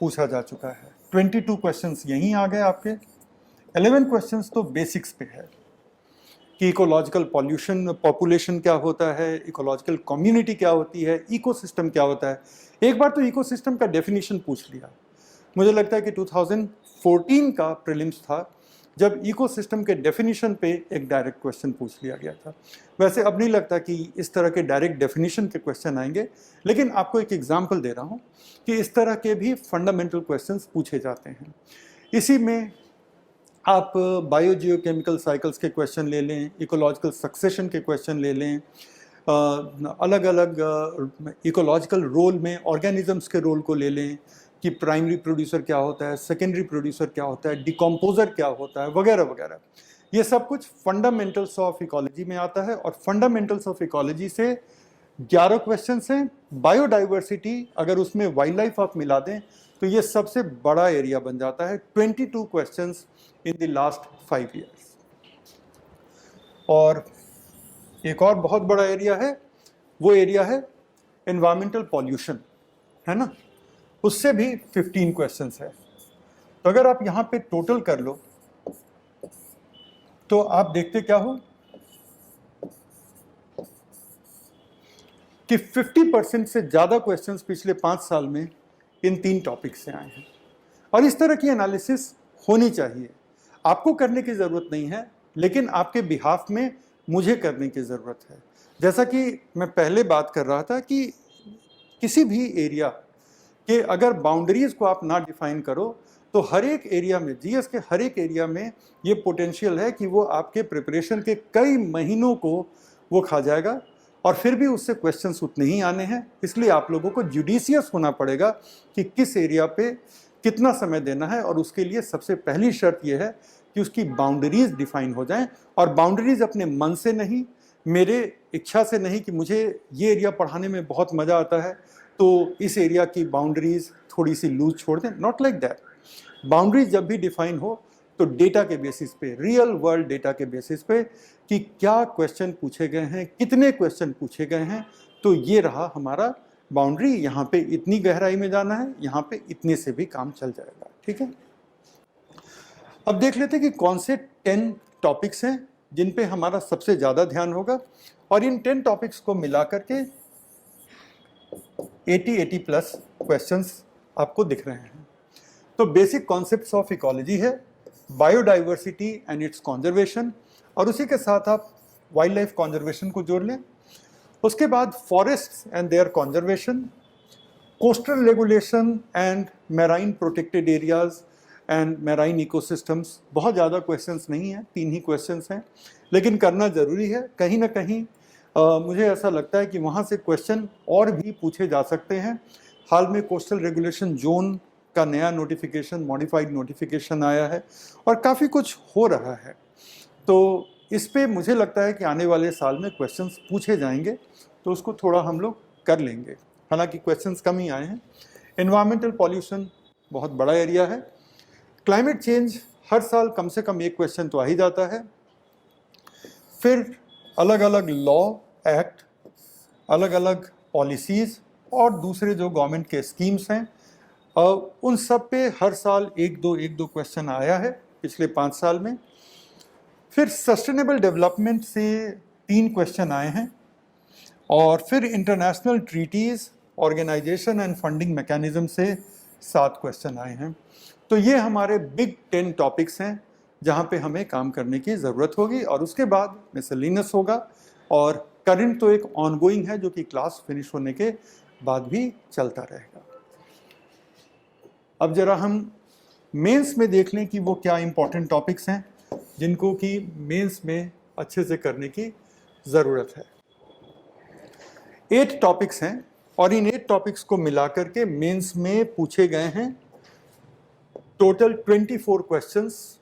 पूछा जा चुका है। 22 क्वेश्चंस यहीं आ गए आपके। 11 क्वेश्चंस तो बेसिक्स पे है कि इकोलॉजिकल पॉल्यूशन, पॉपुलेशन क्या होता है, इकोलॉजिकल कम्युनिटी क्या होती है, इकोसिस्टम क्या होता है। एक बार तो इकोसिस्टम का डेफिनेशन पूछ लिया। मुझे लगता है कि 2014 का प्रीलिम्स था जब इकोसिस्टम के डेफिनेशन पे एक डायरेक्ट क्वेश्चन पूछ लिया गया था। वैसे अब नहीं लगता कि इस तरह के डायरेक्ट डेफिनेशन के क्वेश्चन आएंगे, लेकिन आपको एक एग्जांपल दे रहा हूँ कि इस तरह के भी फंडामेंटल क्वेश्चंस पूछे जाते हैं। इसी में आप बायोजियोकेमिकल साइकिल्स के क्वेश्चन ले लें, इकोलॉजिकल सक्सेशन के क्वेश्चन ले लें, अलग अलग इकोलॉजिकल रोल में ऑर्गेनिजम्स के रोल को ले लें कि प्राइमरी प्रोड्यूसर क्या होता है, सेकेंडरी प्रोड्यूसर क्या होता है, डिकम्पोजर क्या होता है, वगैरह वगैरह। ये सब कुछ फंडामेंटल्स ऑफ इकोलॉजी में आता है और फंडामेंटल्स ऑफ इकोलॉजी से 11 क्वेश्चन हैं। बायोडाइवर्सिटी अगर उसमें वाइल्ड लाइफ आप मिला दें तो ये सबसे बड़ा एरिया बन जाता है, 22 questions in the last 5 years. और एक और बहुत बड़ा एरिया है, वो एरिया है एनवायरमेंटल पॉल्यूशन, है ना, उससे भी 15 क्वेश्चंस है। तो अगर आप यहाँ पे टोटल कर लो तो आप देखते क्या हो कि 50% से ज़्यादा क्वेश्चंस पिछले 5 साल में इन 3 टॉपिक से आए हैं। और इस तरह की एनालिसिस होनी चाहिए, आपको करने की ज़रूरत नहीं है, लेकिन आपके बिहाफ में मुझे करने की ज़रूरत है। जैसा कि मैं पहले बात कर रहा था कि किसी भी एरिया के अगर बाउंड्रीज को आप ना डिफाइन करो तो हर एक एरिया में, जीएस के हर एक एरिया में ये पोटेंशियल है कि वो आपके प्रिपरेशन के कई महीनों को वो खा जाएगा और फिर भी उससे क्वेश्चंस उतने ही आने हैं। इसलिए आप लोगों को जुडिशियस होना पड़ेगा कि किस एरिया पे कितना समय देना है, और उसके लिए सबसे पहली शर्त यह है कि उसकी बाउंड्रीज डिफाइन हो जाएं। और बाउंड्रीज अपने मन से नहीं, मेरे इच्छा से नहीं कि मुझे ये एरिया पढ़ाने में बहुत मज़ा आता है तो इस एरिया की बाउंड्रीज थोड़ी सी लूज छोड़ दें, नॉट लाइक दैट। बाउंड्रीज जब भी डिफाइन हो तो डेटा के बेसिस पे, रियल वर्ल्ड डेटा के बेसिस पे कि क्या क्वेश्चन पूछे गए हैं, कितने क्वेश्चन पूछे गए हैं, तो ये रहा हमारा बाउंड्री। यहाँ पे इतनी गहराई में जाना है, यहाँ पे इतने से भी काम चल जाएगा, ठीक है। अब देख लेते हैं कि कौन से 10 टॉपिक्स हैं जिन पे हमारा सबसे ज़्यादा ध्यान होगा, और इन 10 टॉपिक्स को मिला करके 80 प्लस क्वेश्चंस आपको दिख रहे हैं। तो बेसिक कॉन्सेप्ट्स ऑफ इकोलॉजी है, बायोडाइवर्सिटी एंड इट्स कंजर्वेशन, और उसी के साथ आप वाइल्ड लाइफ कंजर्वेशन को जोड़ लें। उसके बाद forests and their conservation, coastal regulation and marine protected areas and marine ecosystems. बहुत ज़्यादा क्वेश्चंस नहीं हैं, 3 ही क्वेश्चंस हैं, लेकिन करना ज़रूरी है। कहीं ना कहीं मुझे ऐसा लगता है कि वहाँ से क्वेश्चन और भी पूछे जा सकते हैं। हाल में कोस्टल रेगुलेशन जोन का नया नोटिफिकेशन, मॉडिफाइड नोटिफिकेशन आया है और काफ़ी कुछ हो रहा है, तो इस पे मुझे लगता है कि आने वाले साल में क्वेश्चंस पूछे जाएंगे, तो उसको थोड़ा हम लोग कर लेंगे। हालांकि क्वेश्चंस कम ही आए हैं। एनवायरमेंटल पॉल्यूशन बहुत बड़ा एरिया है। क्लाइमेट चेंज हर साल कम से कम एक क्वेश्चन तो आ ही जाता है। फिर अलग अलग लॉ, एक्ट, अलग अलग पॉलिसीज़ और दूसरे जो गवर्नमेंट के स्कीम्स हैं, उन सब पे हर साल एक दो क्वेश्चन आया है पिछले 5 साल में। फिर सस्टेनेबल डेवलपमेंट से 3 क्वेश्चन आए हैं, और फिर international treaties, organisation and funding mechanism से 7 क्वेश्चन आए हैं। तो ये हमारे बिग 10 टॉपिक्स हैं जहाँ पे हमें काम करने की ज़रूरत होगी, और उसके बाद मिसलिनियस होगा, और करंट तो एक ऑनगोइंग है जो कि क्लास फिनिश होने के बाद भी चलता रहेगा। अब जरा हम मेंस में देख लें कि वो क्या इंपॉर्टेंट टॉपिक्स हैं जिनको कि मेंस में अच्छे से करने की ज़रूरत है। 8 टॉपिक्स हैं, और इन 8 टॉपिक्स को मिलाकर के मेंस में पूछे गए हैं टोटल 24 क्वेश्चंस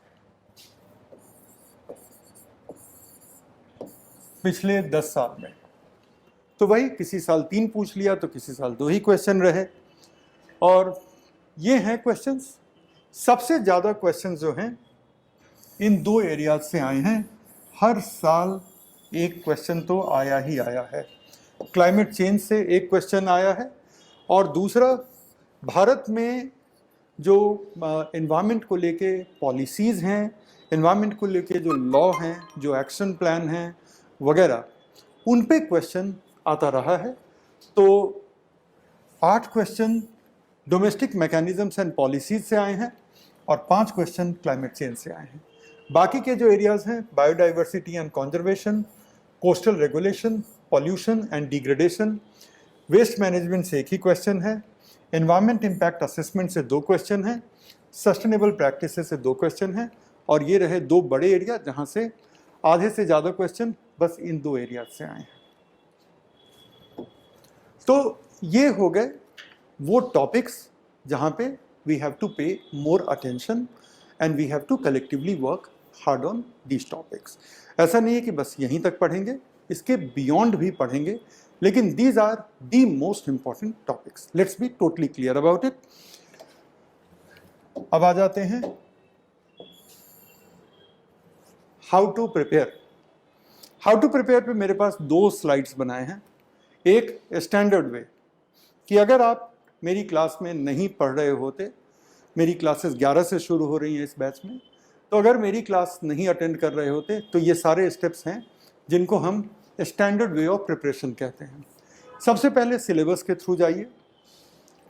पिछले 10 साल में। तो वही किसी साल 3 पूछ लिया तो किसी साल 2 ही क्वेश्चन रहे, और ये हैं क्वेश्चंस। सबसे ज़्यादा क्वेश्चंस जो हैं इन 2 एरियाज से आए हैं। हर साल एक क्वेश्चन तो आया ही आया है। क्लाइमेट चेंज से एक क्वेश्चन आया है, और दूसरा भारत में जो एनवायरनमेंट को लेके पॉलिसीज़ हैं, एनवायरनमेंट को लेके जो लॉ हैं, जो एक्शन प्लान हैं वगैरह, उन पे क्वेश्चन आता रहा है। तो 8 question domestic mechanisms and policies से आए हैं, और 5 क्वेश्चन क्लाइमेट चेंज से आए हैं। बाकी के जो एरियाज़ हैं, biodiversity and conservation, coastal regulation, pollution and degradation, waste management से 1 ही क्वेश्चन है, एनवायरमेंट इम्पैक्ट असेसमेंट से 2 क्वेश्चन हैं, सस्टेनेबल प्रैक्टिसेस से 2 क्वेश्चन हैं, और ये रहे 2 बड़े एरिया जहाँ से आधे से ज़्यादा क्वेश्चन बस इन 2 एरियाज से आए हैं। तो ये हो गए वो टॉपिक्स जहाँ पे we have to pay more attention and we have to collectively work hard on these topics. ऐसा नहीं है कि बस यहीं तक पढ़ेंगे, इसके बियॉन्ड भी पढ़ेंगे, लेकिन these are the most important topics. Let's be totally clear about it. अब आ जाते हैं how to prepare. How to prepare पे मेरे पास 2 स्लाइड्स बनाए हैं। एक स्टैंडर्ड वे कि अगर आप मेरी क्लास में नहीं पढ़ रहे होते, मेरी क्लासेस 11 से शुरू हो रही हैं इस बैच में, तो अगर मेरी क्लास नहीं अटेंड कर रहे होते तो ये सारे स्टेप्स हैं जिनको हम स्टैंडर्ड वे ऑफ प्रिपरेशन कहते हैं। सबसे पहले सिलेबस के थ्रू जाइए,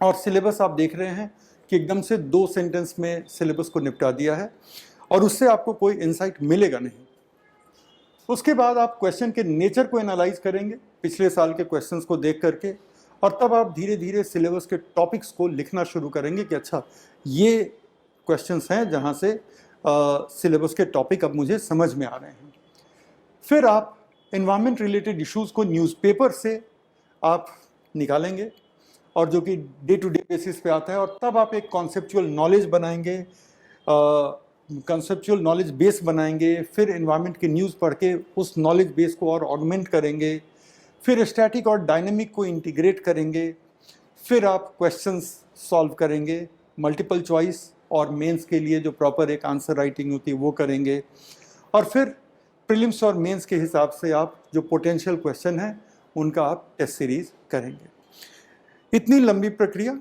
और सिलेबस आप देख रहे हैं कि एकदम से 2 सेंटेंस में सिलेबस को निपटा दिया है और उससे आपको कोई इंसाइट मिलेगा नहीं। उसके बाद आप क्वेश्चन के नेचर को एनालाइज करेंगे पिछले साल के क्वेश्चंस को देख करके, और तब आप धीरे धीरे सिलेबस के टॉपिक्स को लिखना शुरू करेंगे कि अच्छा ये क्वेश्चंस हैं जहाँ से सिलेबस के टॉपिक अब मुझे समझ में आ रहे हैं। फिर आप एनवायरनमेंट रिलेटेड इश्यूज़ को न्यूज़पेपर से आप निकालेंगे और जो कि डे टू डे बेसिस पे आता है, और तब आप एक कॉन्सेप्चुअल नॉलेज बनाएंगे, कंसेप्चुअल नॉलेज बेस बनाएंगे। फिर एनवायरनमेंट की न्यूज़ पढ़ के उस नॉलेज बेस को और ऑगमेंट करेंगे। फिर स्टैटिक और डायनेमिक को इंटीग्रेट करेंगे। फिर आप क्वेश्चंस सॉल्व करेंगे, मल्टीपल चॉइस और मेंस के लिए जो प्रॉपर एक आंसर राइटिंग होती है वो करेंगे। और फिर प्रीलिम्स और मेंस के हिसाब से आप जो पोटेंशियल क्वेश्चन हैं उनका आप टेस्ट सीरीज करेंगे। इतनी लंबी प्रक्रिया,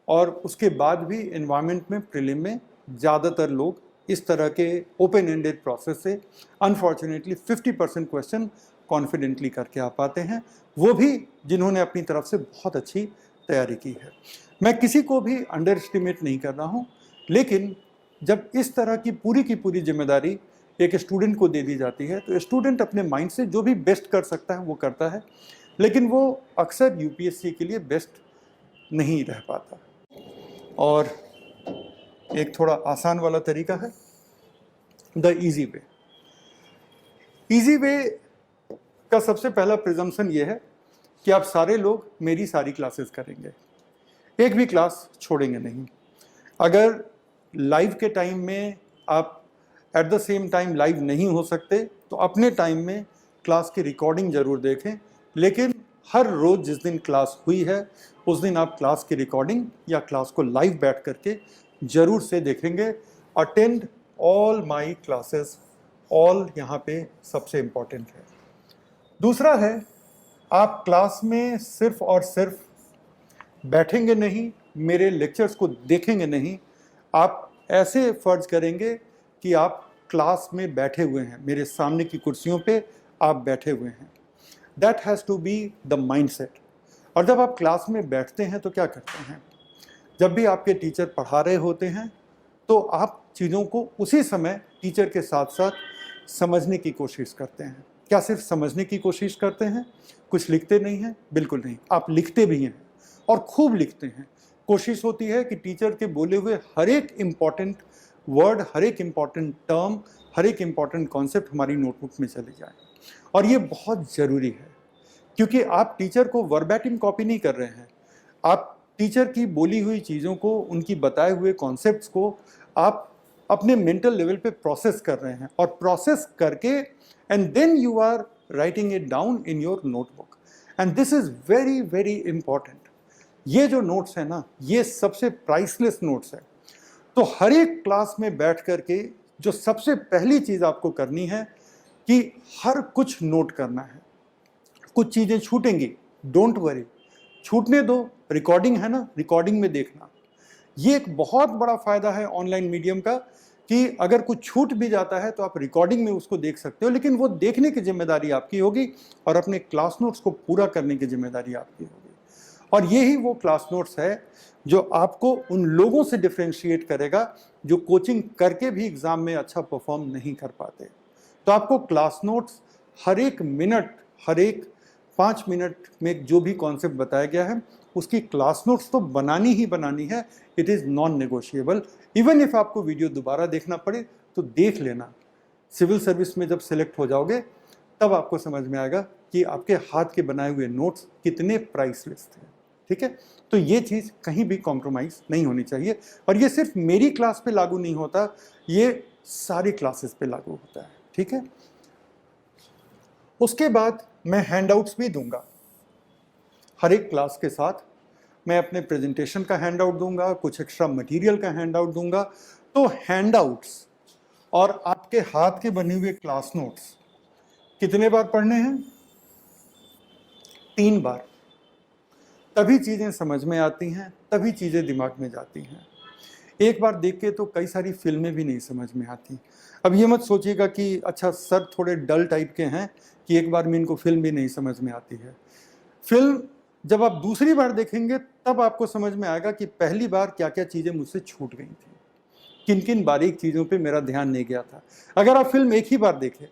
और उसके बाद भी एनवायरनमेंट में प्रीलिम में ज़्यादातर लोग इस तरह के ओपन एंडेड प्रोसेस से अनफॉर्चुनेटली 50% क्वेश्चन कॉन्फिडेंटली करके आ पाते हैं, वो भी जिन्होंने अपनी तरफ से बहुत अच्छी तैयारी की है। मैं किसी को भी अंडर एस्टिमेट नहीं कर रहा हूँ, लेकिन जब इस तरह की पूरी जिम्मेदारी एक स्टूडेंट को दे दी जाती है तो स्टूडेंट अपने माइंड से जो भी बेस्ट कर सकता है वो करता है, लेकिन वो अक्सर यूपीएससी के लिए बेस्ट नहीं रह पाता। और एक थोड़ा आसान वाला तरीका है the easy way. Easy way का सबसे पहला प्रिजम्पशन ये है कि आप सारे लोग मेरी सारी क्लासेस करेंगे, एक भी क्लास छोड़ेंगे नहीं। अगर लाइव के टाइम में आप at the same time live नहीं हो सकते तो अपने टाइम में क्लास की रिकॉर्डिंग ज़रूर देखें, लेकिन हर रोज़ जिस दिन क्लास हुई है उस दिन आप क्लास की रिकॉर्डिंग या क्लास को लाइव बैठ करके ज़रूर से देखेंगे। Attend all my classes, all यहाँ पे सबसे इम्पॉर्टेंट है। दूसरा है, आप क्लास में सिर्फ और सिर्फ बैठेंगे नहीं, मेरे लेक्चर्स को देखेंगे नहीं, आप ऐसे फर्ज करेंगे कि आप क्लास में बैठे हुए हैं, मेरे सामने की कुर्सियों पे आप बैठे हुए हैं। That has to be the mindset. और जब आप क्लास में बैठते हैं तो क्या करते हैं, जब भी आपके टीचर पढ़ा रहे होते हैं तो आप चीज़ों को उसी समय टीचर के साथ साथ समझने की कोशिश करते हैं। क्या सिर्फ समझने की कोशिश करते हैं, कुछ लिखते नहीं हैं? बिल्कुल नहीं, आप लिखते भी हैं और खूब लिखते हैं। कोशिश होती है कि टीचर के बोले हुए हर एक इम्पॉर्टेंट वर्ड, हर एक इम्पॉर्टेंट टर्म, हर एक इम्पॉर्टेंट कॉन्सेप्ट हमारी नोटबुक में चले जाए। और ये बहुत ज़रूरी है, क्योंकि आप टीचर को वर्बैटिम कॉपी नहीं कर रहे हैं, आप टीचर की बोली हुई चीज़ों को, उनकी बताए हुए कॉन्सेप्ट्स को आप अपने मेंटल लेवल पे प्रोसेस कर रहे हैं, और प्रोसेस करके and then you are writing it down in your notebook, and this is very very important. ये जो नोट्स हैं ना, ये सबसे प्राइसलेस नोट्स है। तो हर एक क्लास में बैठ करके जो सबसे पहली चीज़ आपको करनी है कि हर कुछ नोट करना है। कुछ चीज़ें छूटेंगी, डोंट वरी, छूटने दो, रिकॉर्डिंग है ना, रिकॉर्डिंग में देखना। ये एक बहुत बड़ा फ़ायदा है ऑनलाइन मीडियम का कि अगर कुछ छूट भी जाता है तो आप रिकॉर्डिंग में उसको देख सकते हो, लेकिन वो देखने की जिम्मेदारी आपकी होगी और अपने क्लास नोट्स को पूरा करने की जिम्मेदारी आपकी होगी। और यही वो क्लास नोट्स है जो आपको उन लोगों से डिफ्रेंशिएट करेगा जो कोचिंग करके भी एग्ज़ाम में अच्छा परफॉर्म नहीं कर पाते। तो आपको क्लास नोट्स हर एक मिनट, हर एक 5 मिनट में जो भी कॉन्सेप्ट बताया गया है उसकी क्लास नोट्स तो बनानी ही बनानी है। It is non negotiable. Even if आपको वीडियो दोबारा देखना पड़े तो देख लेना। सिविल सर्विस में जब सेलेक्ट हो जाओगे तब आपको समझ में आएगा कि आपके हाथ के बनाए हुए नोट्स कितने प्राइसलेस थे। ठीक है, तो ये चीज़ कहीं भी कॉम्प्रोमाइज़ नहीं होनी चाहिए। और ये सिर्फ मेरी क्लास पे लागू नहीं होता, ये सारी क्लासेस पे लागू होता है। ठीक है, उसके बाद मैं हैंडआउट्स भी दूंगा। हर एक क्लास के साथ मैं अपने प्रेजेंटेशन का हैंडआउट दूंगा, कुछ एक्स्ट्रा मटेरियल का हैंडआउट दूंगा। तो हैंडआउट्स और आपके हाथ के बने हुए क्लास नोट्स कितने बार पढ़ने हैं? 3 बार। तभी चीज़ें समझ में आती हैं, तभी चीज़ें दिमाग में जाती हैं। एक बार देख के तो कई सारी फिल्में भी नहीं समझ में आती। अब ये मत सोचिएगा कि अच्छा सर थोड़े डल टाइप के हैं कि एक बार में इनको फिल्म भी नहीं समझ में आती है। फिल्म जब आप दूसरी बार देखेंगे तब आपको समझ में आएगा कि पहली बार क्या क्या चीज़ें मुझसे छूट गई थी, किन किन बारीक चीज़ों पे मेरा ध्यान नहीं गया था। अगर आप फिल्म एक ही बार देखें,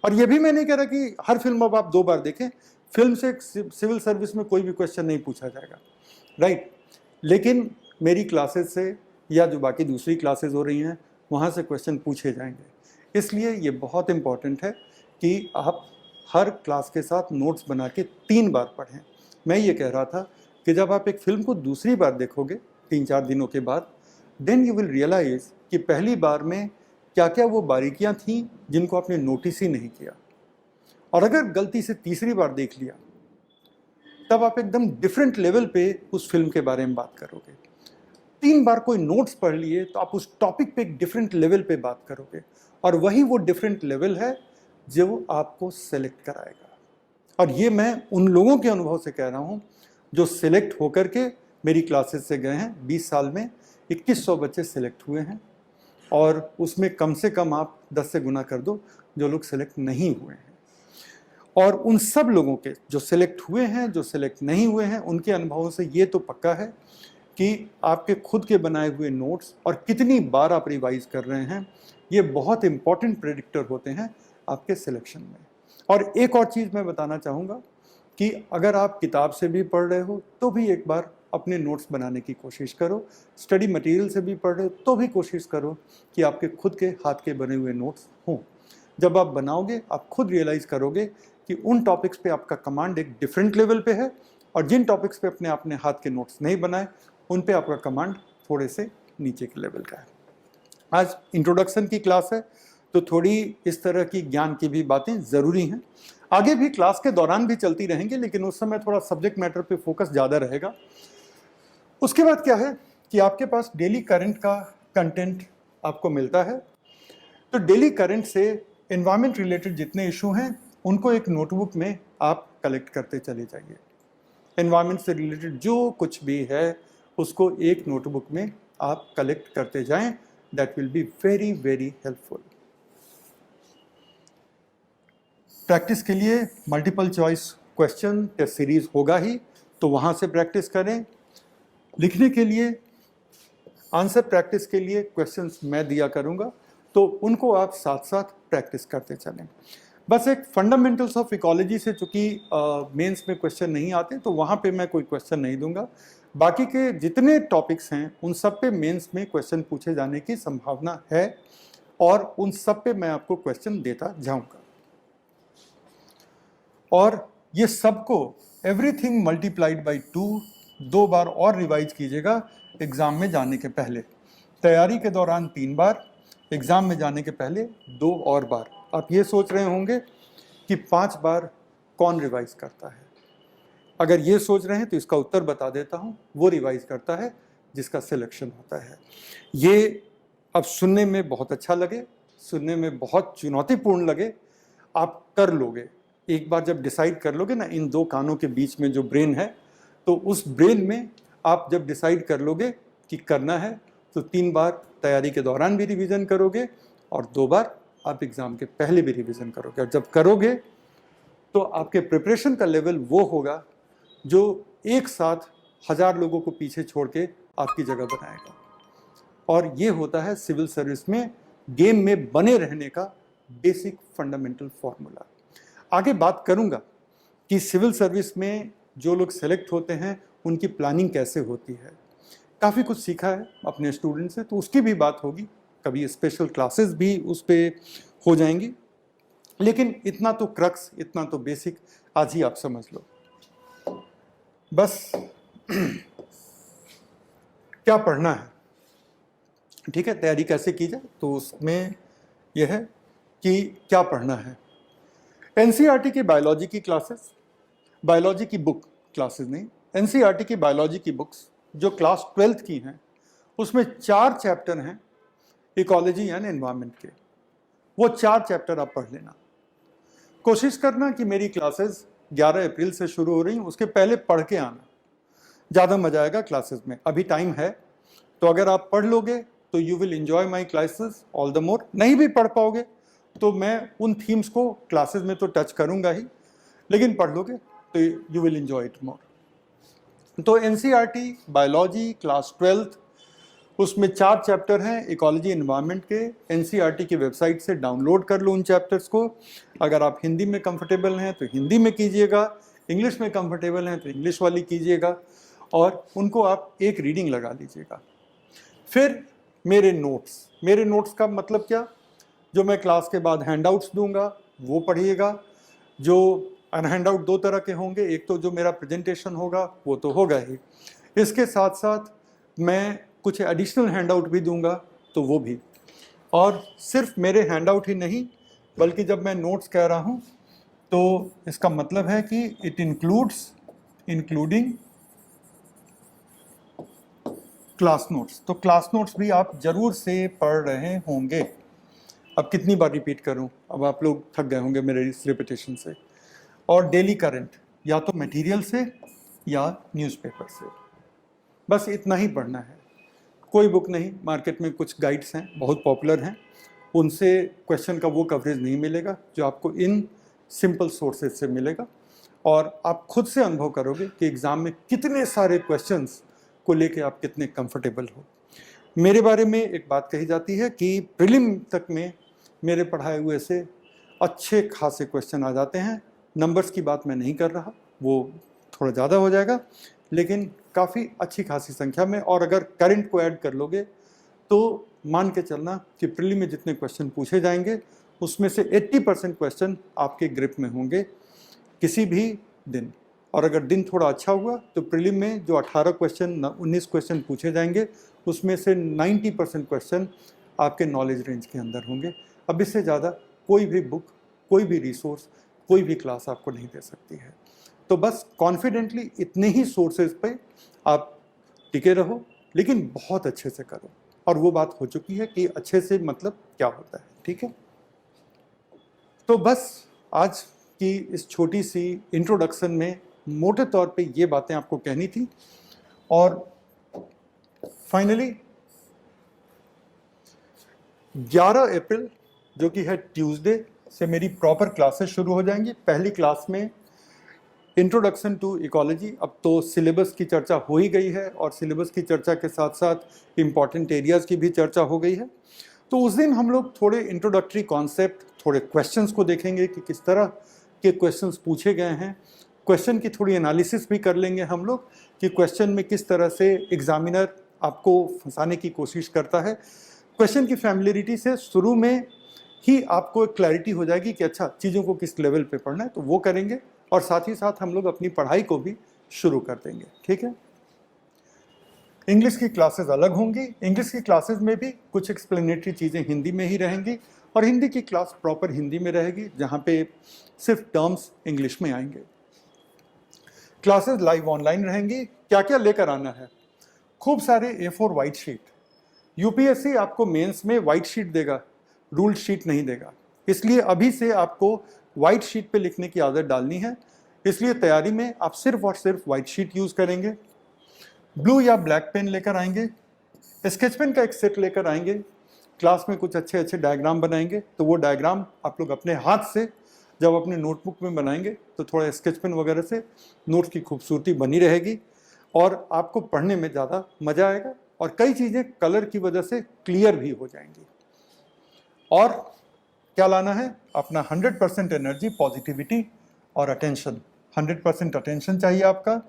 और ये भी मैं नहीं कह रहा कि हर फिल्म अब आप 2 बार देखें, फिल्म से सिविल सर्विस में कोई भी क्वेश्चन नहीं पूछा जाएगा, राइट। लेकिन मेरी क्लासेस से या जो बाकी दूसरी क्लासेस हो रही हैं वहाँ से क्वेश्चन पूछे जाएंगे। इसलिए ये बहुत इम्पॉर्टेंट है कि आप हर क्लास के साथ नोट्स बना के 3 बार पढ़ें। मैं ये कह रहा था कि जब आप एक फिल्म को दूसरी बार देखोगे 3-4 दिनों के बाद, देन यू विल रियलाइज कि पहली बार में क्या क्या वो बारीकियां थीं जिनको आपने नोटिस ही नहीं किया। और अगर गलती से तीसरी बार देख लिया तब आप एकदम डिफरेंट लेवल पे उस फिल्म के बारे में बात करोगे। 3 बार कोई नोट्स पढ़ लिए तो आप उस टॉपिक पे एक डिफरेंट लेवल पे बात करोगे, और वही वो डिफरेंट लेवल है जो आपको सेलेक्ट कराएगा। और ये मैं उन लोगों के अनुभव से कह रहा हूँ जो सिलेक्ट होकर के मेरी क्लासेस से गए हैं। 20 साल में 2100 बच्चे सिलेक्ट हुए हैं, और उसमें कम से कम आप 10 से गुना कर दो जो लोग सिलेक्ट नहीं हुए हैं। और उन सब लोगों के जो सिलेक्ट हुए हैं, जो सिलेक्ट नहीं हुए हैं, उनके अनुभवों से ये तो पक्का है कि आपके खुद के बनाए हुए नोट्स और कितनी बार आप रिवाइज कर रहे हैं, ये बहुत इंपॉर्टेंट प्रेडिक्टर होते हैं आपके सिलेक्शन में। और एक और चीज़ मैं बताना चाहूँगा कि अगर आप किताब से भी पढ़ रहे हो तो भी एक बार अपने नोट्स बनाने की कोशिश करो, स्टडी मटेरियल से भी पढ़ रहे हो तो भी कोशिश करो कि आपके खुद के हाथ के बने हुए नोट्स हों। जब आप बनाओगे आप खुद रियलाइज़ करोगे कि उन टॉपिक्स पे आपका कमांड एक डिफरेंट लेवल पे है, और जिन टॉपिक्स पे अपने आपने हाथ के नोट्स नहीं बनाए उन पे आपका कमांड थोड़े से नीचे के लेवल का है। आज इंट्रोडक्शन की क्लास है तो थोड़ी इस तरह की ज्ञान की भी बातें ज़रूरी हैं। आगे भी क्लास के दौरान भी चलती रहेंगे, लेकिन उस समय थोड़ा सब्जेक्ट मैटर पे फोकस ज़्यादा रहेगा। उसके बाद क्या है कि आपके पास डेली करंट का कंटेंट आपको मिलता है। तो डेली करंट से एनवायरनमेंट रिलेटेड जितने इशू हैं उनको एक नोटबुक में आप कलेक्ट करते चले जाइए। एनवायरनमेंट से रिलेटेड जो कुछ भी है उसको एक नोटबुक में आप कलेक्ट करते जाएं। That will be very very helpful. Practice के लिए multiple choice question test series होगा ही, तो वहाँ से प्रैक्टिस करें। लिखने के लिए आंसर प्रैक्टिस के लिए क्वेश्चंस मैं दिया करूँगा, तो उनको आप साथ साथ प्रैक्टिस करते चलें। बस एक फंडामेंटल्स ऑफ इकोलॉजी से चूँकि मेंस में क्वेश्चन नहीं आते तो वहाँ पे मैं कोई क्वेश्चन नहीं दूंगा। बाकी के जितने टॉपिक्स हैं उन सब पे मेंस में क्वेश्चन पूछे जाने की संभावना है, और उन सब पे मैं आपको क्वेश्चन देता जाऊँगा। और ये सबको एवरीथिंग मल्टीप्लाइड बाई 2 बार और रिवाइज कीजिएगा एग्ज़ाम में जाने के पहले। तैयारी के दौरान 3 बार, एग्ज़ाम में जाने के पहले 2 और बार। आप ये सोच रहे होंगे कि 5 बार कौन रिवाइज करता है। अगर ये सोच रहे हैं तो इसका उत्तर बता देता हूँ, वो रिवाइज करता है जिसका सिलेक्शन होता है। ये अब सुनने में बहुत अच्छा लगे, सुनने में बहुत चुनौतीपूर्ण लगे, आप कर लोगे। एक बार जब डिसाइड कर लोगे ना, इन 2 कानों के बीच में जो ब्रेन है, तो उस ब्रेन में आप जब डिसाइड कर लोगे कि करना है तो 3 बार तैयारी के दौरान भी रिवीजन करोगे और 2 बार आप एग्ज़ाम के पहले भी रिवीजन करोगे। और जब करोगे तो आपके प्रिपरेशन का लेवल वो होगा जो एक साथ 1000 लोगों को पीछे छोड़ के आपकी जगह बनाएगा। और ये होता है सिविल सर्विस में गेम में बने रहने का बेसिक फंडामेंटल फॉर्मूला। आगे बात करूंगा कि सिविल सर्विस में जो लोग सेलेक्ट होते हैं उनकी प्लानिंग कैसे होती है। काफ़ी कुछ सीखा है अपने स्टूडेंट से, तो उसकी भी बात होगी। कभी स्पेशल क्लासेस भी उस पर हो जाएंगी। लेकिन इतना तो क्रक्स, इतना तो बेसिक आज ही आप समझ लो। बस क्या पढ़ना है, ठीक है, तैयारी कैसे की जाए, तो उसमें यह है कि क्या पढ़ना है। एनसीईआरटी की बायोलॉजी की क्लासेस, बायोलॉजी की बुक क्लासेस नहीं, एनसीईआरटी की बायोलॉजी की बुक्स जो क्लास 12th की हैं, उसमें 4 चैप्टर हैं इकोलॉजी एंड एनवायरनमेंट के। वो 4 चैप्टर आप पढ़ लेना। कोशिश करना कि मेरी क्लासेस 11 अप्रैल से शुरू हो रही हैं, उसके पहले पढ़ के आना, ज़्यादा मजा आएगा क्लासेस में। अभी टाइम है, तो अगर आप पढ़ लोगे तो you will enjoy my classes all the more. नहीं भी पढ़ पाओगे तो मैं उन थीम्स को क्लासेस में तो टच करूंगा ही, लेकिन पढ़ लोगे तो you will enjoy it more. तो एनसीईआरटी बायोलॉजी क्लास 12th, उसमें 4 चैप्टर हैं इकोलॉजी एनवायरनमेंट के। एनसीईआरटी की वेबसाइट से डाउनलोड कर लो उन चैप्टर्स को। अगर आप हिंदी में कंफर्टेबल हैं तो हिंदी में कीजिएगा, इंग्लिश में कंफर्टेबल हैं तो इंग्लिश वाली कीजिएगा, और उनको आप एक रीडिंग लगा लीजिएगा। फिर मेरे नोट्स का मतलब क्या, जो मैं क्लास के बाद हैंडआउट्स दूंगा वो पढ़िएगा। जो हैंडआउट 2 तरह के होंगे, एक तो जो मेरा प्रेजेंटेशन होगा वो तो होगा ही, इसके साथ साथ मैं कुछ एडिशनल हैंडआउट भी दूंगा तो वो भी। और सिर्फ मेरे हैंडआउट ही नहीं, बल्कि जब मैं नोट्स कह रहा हूँ तो इसका मतलब है कि इट इंक्लूडिंग क्लास नोट्स। तो क्लास नोट्स भी आप जरूर से पढ़ रहे होंगे। अब कितनी बार रिपीट करूं, अब आप लोग थक गए होंगे मेरे इस रिपीटेशन से। और डेली करंट, या तो मटेरियल से या न्यूज़पेपर से, बस इतना ही पढ़ना है। कोई बुक नहीं, मार्केट में कुछ गाइड्स हैं बहुत पॉपुलर हैं, उनसे क्वेश्चन का वो कवरेज नहीं मिलेगा जो आपको इन सिंपल सोर्सेज से मिलेगा। और आप खुद से अनुभव करोगे कि एग्ज़ाम में कितने सारे क्वेश्चंस को लेके आप कितने कंफर्टेबल हो। मेरे बारे में एक बात कही जाती है कि प्रीलिम तक में मेरे पढ़ाए हुए से अच्छे खासे क्वेश्चन आ जाते हैं। नंबर्स की बात मैं नहीं कर रहा, वो थोड़ा ज़्यादा हो जाएगा, लेकिन काफ़ी अच्छी खासी संख्या में। और अगर करंट को ऐड कर लोगे तो मान के चलना कि प्रीलिम में जितने क्वेश्चन पूछे जाएंगे उसमें से 80% क्वेश्चन आपके ग्रिप में होंगे किसी भी दिन। और अगर दिन थोड़ा अच्छा हुआ तो प्रीलिम में जो 18 क्वेश्चन 19 क्वेश्चन पूछे जाएंगे उसमें से 90% क्वेश्चन आपके नॉलेज रेंज के अंदर होंगे। अब इससे ज़्यादा कोई भी बुक, कोई भी रिसोर्स, कोई भी क्लास आपको नहीं दे सकती है। तो बस कॉन्फिडेंटली इतने ही सोर्सेज पे आप टिके रहो, लेकिन बहुत अच्छे से करो। और वो बात हो चुकी है कि अच्छे से मतलब क्या होता है, ठीक है। तो बस आज की इस छोटी सी इंट्रोडक्शन में मोटे तौर पे ये बातें आपको कहनी थी। और फाइनली 11 अप्रैल जो कि है ट्यूसडे से मेरी प्रॉपर क्लासेस शुरू हो जाएंगी। पहली क्लास में इंट्रोडक्शन टू इकोलॉजी, अब तो सिलेबस की चर्चा हो ही गई है और सिलेबस की चर्चा के साथ साथ इम्पॉर्टेंट एरियाज़ की भी चर्चा हो गई है। तो उस दिन हम लोग थोड़े इंट्रोडक्टरी कॉन्सेप्ट, थोड़े क्वेश्चंस को देखेंगे कि किस तरह के क्वेश्चंस पूछे गए हैं। क्वेश्चन की थोड़ी एनालिसिस भी कर लेंगे हम लोग कि क्वेश्चन में किस तरह से एग्जामिनर आपको फंसाने की कोशिश करता है। क्वेश्चन की फैमिलियरिटी से शुरू में ही आपको एक क्लैरिटी हो जाएगी कि अच्छा चीज़ों को किस लेवल पे पढ़ना है, तो वो करेंगे। और साथ ही साथ हम लोग अपनी पढ़ाई को भी शुरू कर देंगे, ठीक है। इंग्लिश की क्लासेस अलग होंगी। इंग्लिश की क्लासेस में भी कुछ एक्सप्लेनेटरी चीज़ें हिंदी में ही रहेंगी, और हिंदी की क्लास प्रॉपर हिंदी में रहेगी जहाँ पे सिर्फ टर्म्स इंग्लिश में आएंगे। क्लासेस लाइव ऑनलाइन रहेंगी। क्या क्या लेकर आना है, खूब सारे A4 वाइट शीट। यूपीएससी आपको मेंस में वाइट शीट देगा, रूल्ड शीट नहीं देगा, इसलिए अभी से आपको वाइट शीट पे लिखने की आदत डालनी है। इसलिए तैयारी में आप सिर्फ और सिर्फ वाइट शीट यूज़ करेंगे। ब्लू या ब्लैक पेन लेकर आएंगे, स्केच पेन का एक सेट लेकर आएंगे। क्लास में कुछ अच्छे अच्छे डायग्राम बनाएंगे, तो वो डायग्राम आप लोग अपने हाथ से जब अपने नोटबुक में बनाएंगे तो थोड़ा स्केच पेन वगैरह से नोट्स की खूबसूरती बनी रहेगी और आपको पढ़ने में ज़्यादा मज़ा आएगा, और कई चीज़ें कलर की वजह से क्लियर भी हो जाएंगी। और क्या लाना है, अपना 100% एनर्जी, पॉजिटिविटी और अटेंशन। 100% अटेंशन चाहिए आपका,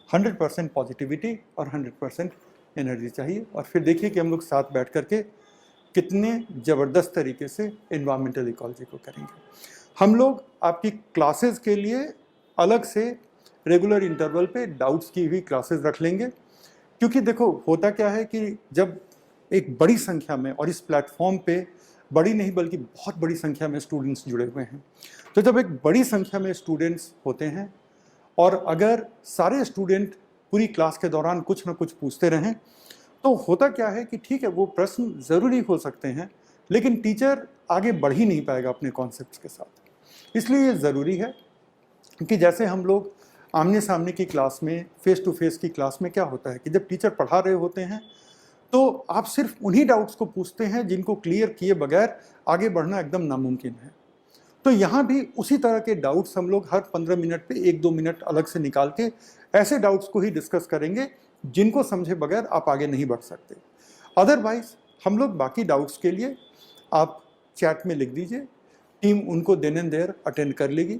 100% पॉजिटिविटी और 100% एनर्जी चाहिए। और फिर देखिए कि हम लोग साथ बैठ करके कितने ज़बरदस्त तरीके से एनवायरमेंटल इकोलॉजी को करेंगे। हम लोग आपकी क्लासेस के लिए अलग से रेगुलर इंटरवल पे डाउट्स की हुई क्लासेस रख लेंगे, क्योंकि देखो होता क्या है कि जब एक बड़ी संख्या में, और इस प्लेटफॉर्म पे बड़ी नहीं बल्कि बहुत बड़ी संख्या में स्टूडेंट्स जुड़े हुए हैं, तो जब एक बड़ी संख्या में स्टूडेंट्स होते हैं और अगर सारे स्टूडेंट पूरी क्लास के दौरान कुछ ना कुछ पूछते रहें, तो होता क्या है कि ठीक है वो प्रश्न ज़रूरी हो सकते हैं, लेकिन टीचर आगे बढ़ ही नहीं पाएगा अपने कॉन्सेप्ट्स के साथ। इसलिए ये ज़रूरी है कि जैसे हम लोग आमने सामने की क्लास में, फेस टू फेस की क्लास में क्या होता है कि जब टीचर पढ़ा रहे होते हैं तो आप सिर्फ उन्हीं डाउट्स को पूछते हैं जिनको क्लियर किए बगैर आगे बढ़ना एकदम नामुमकिन है। तो यहाँ भी उसी तरह के डाउट्स हम लोग हर 15 मिनट पे 1-2 मिनट अलग से निकाल के ऐसे डाउट्स को ही डिस्कस करेंगे जिनको समझे बगैर आप आगे नहीं बढ़ सकते। अदरवाइज हम लोग बाकी डाउट्स के लिए आप चैट में लिख दीजिए, टीम उनको देन एंड देयर अटेंड कर लेगी।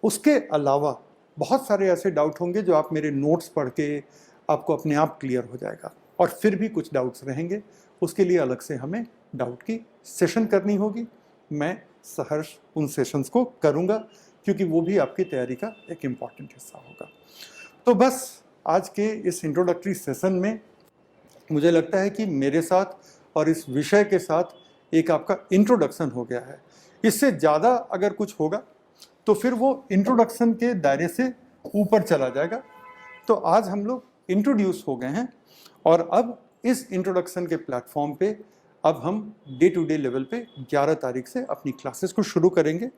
उसके अलावा बहुत सारे ऐसे डाउट होंगे जो आप मेरे नोट्स पढ़ के आपको अपने आप क्लियर हो जाएगा, और फिर भी कुछ डाउट्स रहेंगे, उसके लिए अलग से हमें डाउट की सेशन करनी होगी। मैं सहर्ष उन सेशंस को करूँगा, क्योंकि वो भी आपकी तैयारी का एक इम्पॉर्टेंट हिस्सा होगा। तो बस आज के इस इंट्रोडक्टरी सेशन में मुझे लगता है कि मेरे साथ और इस विषय के साथ एक आपका इंट्रोडक्शन हो गया है। इससे ज़्यादा अगर कुछ होगा तो फिर वो इंट्रोडक्शन के दायरे से ऊपर चला जाएगा। तो आज हम लोग इंट्रोड्यूस हो गए हैं, और अब इस इंट्रोडक्शन के प्लेटफॉर्म पे अब हम डे टू डे लेवल पे 11 तारीख से अपनी क्लासेस को शुरू करेंगे,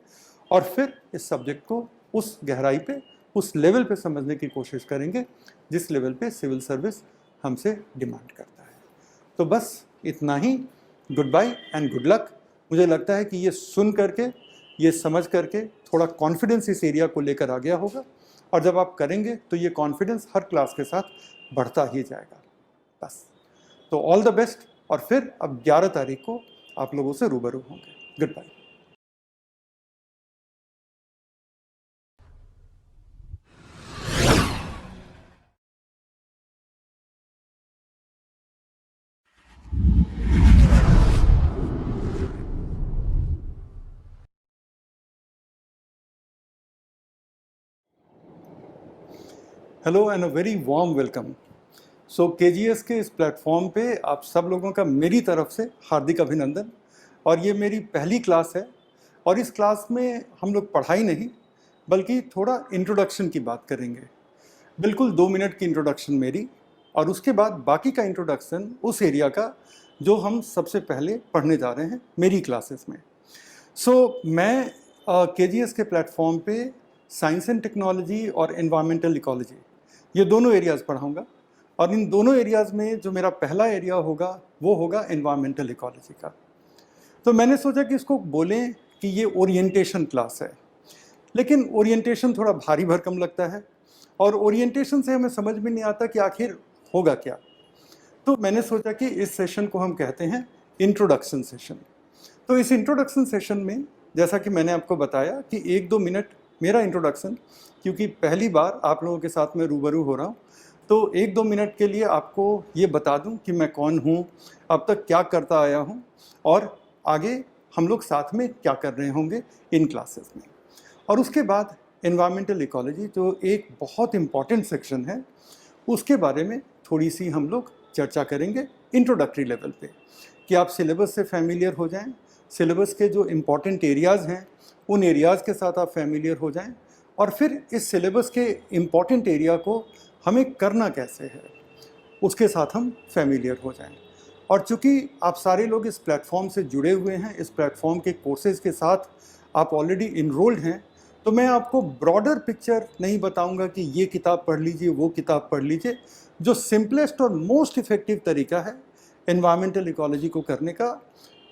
और फिर इस सब्जेक्ट को उस गहराई पे, उस लेवल पे समझने की कोशिश करेंगे जिस लेवल पे सिविल सर्विस हमसे डिमांड करता है। तो बस इतना ही। Goodbye and good luck. मुझे लगता है कि ये सुन करके, ये समझ करके थोड़ा कॉन्फिडेंस इस एरिया को लेकर आ गया होगा, और जब आप करेंगे तो ये कॉन्फिडेंस हर क्लास के साथ बढ़ता ही जाएगा। बस, तो ऑल द बेस्ट, और फिर अब 11 तारीख को आप लोगों से रूबरू होंगे। Goodbye. Hello and a very warm welcome. So KGS के इस प्लेटफॉर्म पे आप सब लोगों का मेरी तरफ से हार्दिक अभिनंदन। और ये मेरी पहली क्लास है, और इस क्लास में हम लोग पढ़ाई नहीं बल्कि थोड़ा इंट्रोडक्शन की बात करेंगे। बिल्कुल 2 मिनट की इंट्रोडक्शन मेरी, और उसके बाद बाकी का इंट्रोडक्शन उस एरिया का जो हम सबसे पहले पढ़ने जा रहे हैं मेरी क्लासेस में। मैं केजीएस के प्लेटफॉर्म पे साइंस एंड टेक्नोलॉजी और एनवायरमेंटल इकोलॉजी, ये दोनों एरियाज़ पढ़ाऊँगा। और इन दोनों एरियाज़ में जो मेरा पहला एरिया होगा वो होगा एनवायरमेंटल इकोलॉजी का। तो मैंने सोचा कि इसको बोलें कि ये ओरिएंटेशन क्लास है, लेकिन ओरिएंटेशन थोड़ा भारी भरकम लगता है, और ओरिएंटेशन से हमें समझ में नहीं आता कि आखिर होगा क्या। तो मैंने सोचा कि इस सेशन को हम कहते हैं इंट्रोडक्शन सेशन। तो इस इंट्रोडक्शन सेशन में जैसा कि मैंने आपको बताया कि 1-2 मिनट मेरा इंट्रोडक्शन, क्योंकि पहली बार आप लोगों के साथ में रूबरू हो रहा हूँ, तो 1-2 मिनट के लिए आपको ये बता दूं कि मैं कौन हूँ, अब तक क्या करता आया हूँ, और आगे हम लोग साथ में क्या कर रहे होंगे इन क्लासेस में। और उसके बाद एनवायरमेंटल इकोलॉजी जो एक बहुत इम्पॉर्टेंट सेक्शन है, उसके बारे में थोड़ी सी हम लोग चर्चा करेंगे इंट्रोडक्टरी लेवल पे, कि आप सिलेबस से फैमिलियर हो जाएं, सिलेबस के जो इम्पॉर्टेंट एरियाज़ हैं उन एरियाज़ के साथ आप फैमिलियर हो जाएं, और फिर इस सिलेबस के इम्पॉर्टेंट एरिया को हमें करना कैसे है उसके साथ हम फैमिलियर हो जाएं। और चूँकि आप सारे लोग इस प्लेटफॉर्म से जुड़े हुए हैं, इस प्लेटफॉर्म के कोर्सेज़ के साथ आप ऑलरेडी इनरोल्ड हैं, तो मैं आपको ब्रॉडर पिक्चर नहीं बताऊंगा कि ये किताब पढ़ लीजिए, वो किताब पढ़ लीजिए। जो सिंपलेस्ट और मोस्ट इफ़ेक्टिव तरीका है एनवायरमेंटल इकोलॉजी को करने का,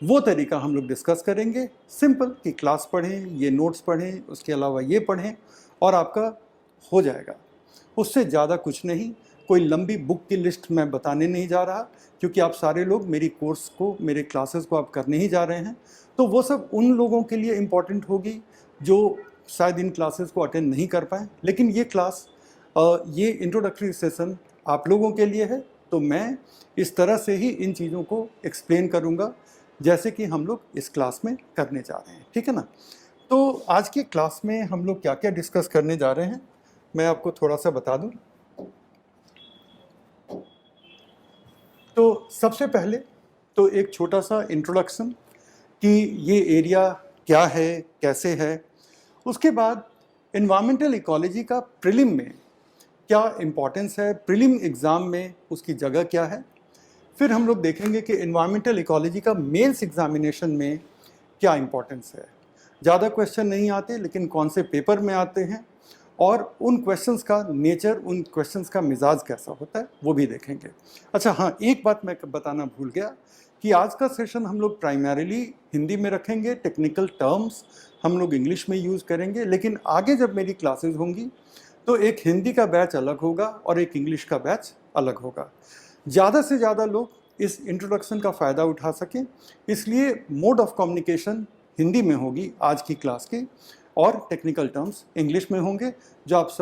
वो तरीका हम लोग डिस्कस करेंगे। सिंपल कि क्लास पढ़ें, ये नोट्स पढ़ें, उसके अलावा ये पढ़ें, और आपका हो जाएगा। उससे ज़्यादा कुछ नहीं। कोई लंबी बुक की लिस्ट मैं बताने नहीं जा रहा, क्योंकि आप सारे लोग मेरी कोर्स को, मेरे क्लासेस को आप करने ही जा रहे हैं, तो वो सब उन लोगों के लिए इम्पॉर्टेंट होगी जो शायद इन क्लासेस को अटेंड नहीं कर पाएँ। लेकिन ये क्लास, ये इंट्रोडक्टरी सेशन आप लोगों के लिए है, तो मैं इस तरह से ही इन चीज़ों को एक्सप्लेन करूँगा जैसे कि हम लोग इस क्लास में करने जा रहे हैं, ठीक है ना। तो आज की क्लास में हम लोग क्या क्या डिस्कस करने जा रहे हैं, मैं आपको थोड़ा सा बता दूं। तो सबसे पहले तो एक छोटा सा इंट्रोडक्शन कि ये एरिया क्या है, कैसे है। उसके बाद एनवायरमेंटल इकोलॉजी का प्रीलिम में क्या इम्पोर्टेंस है, प्रीलिम एग्ज़ाम में उसकी जगह क्या है। फिर हम लोग देखेंगे कि एनवायरमेंटल इकोलॉजी का मेंस एग्जामिनेशन में क्या इम्पोर्टेंस है। ज़्यादा क्वेश्चन नहीं आते, लेकिन कौन से पेपर में आते हैं और उन क्वेश्चंस का नेचर, उन क्वेश्चंस का मिजाज कैसा होता है, वो भी देखेंगे। अच्छा हाँ, एक बात मैं बताना भूल गया कि आज का सेशन हम लोग प्राइमरीली हिंदी में रखेंगे। टेक्निकल टर्म्स हम लोग इंग्लिश में यूज़ करेंगे, लेकिन आगे जब मेरी क्लासेस होंगी तो एक हिंदी का बैच अलग होगा और एक इंग्लिश का बैच अलग होगा। ज़्यादा से ज़्यादा लोग इस इंट्रोडक्शन का फ़ायदा उठा सकें, इसलिए मोड ऑफ कम्युनिकेशन हिंदी में होगी आज की क्लास की, और टेक्निकल टर्म्स इंग्लिश में होंगे, जो आप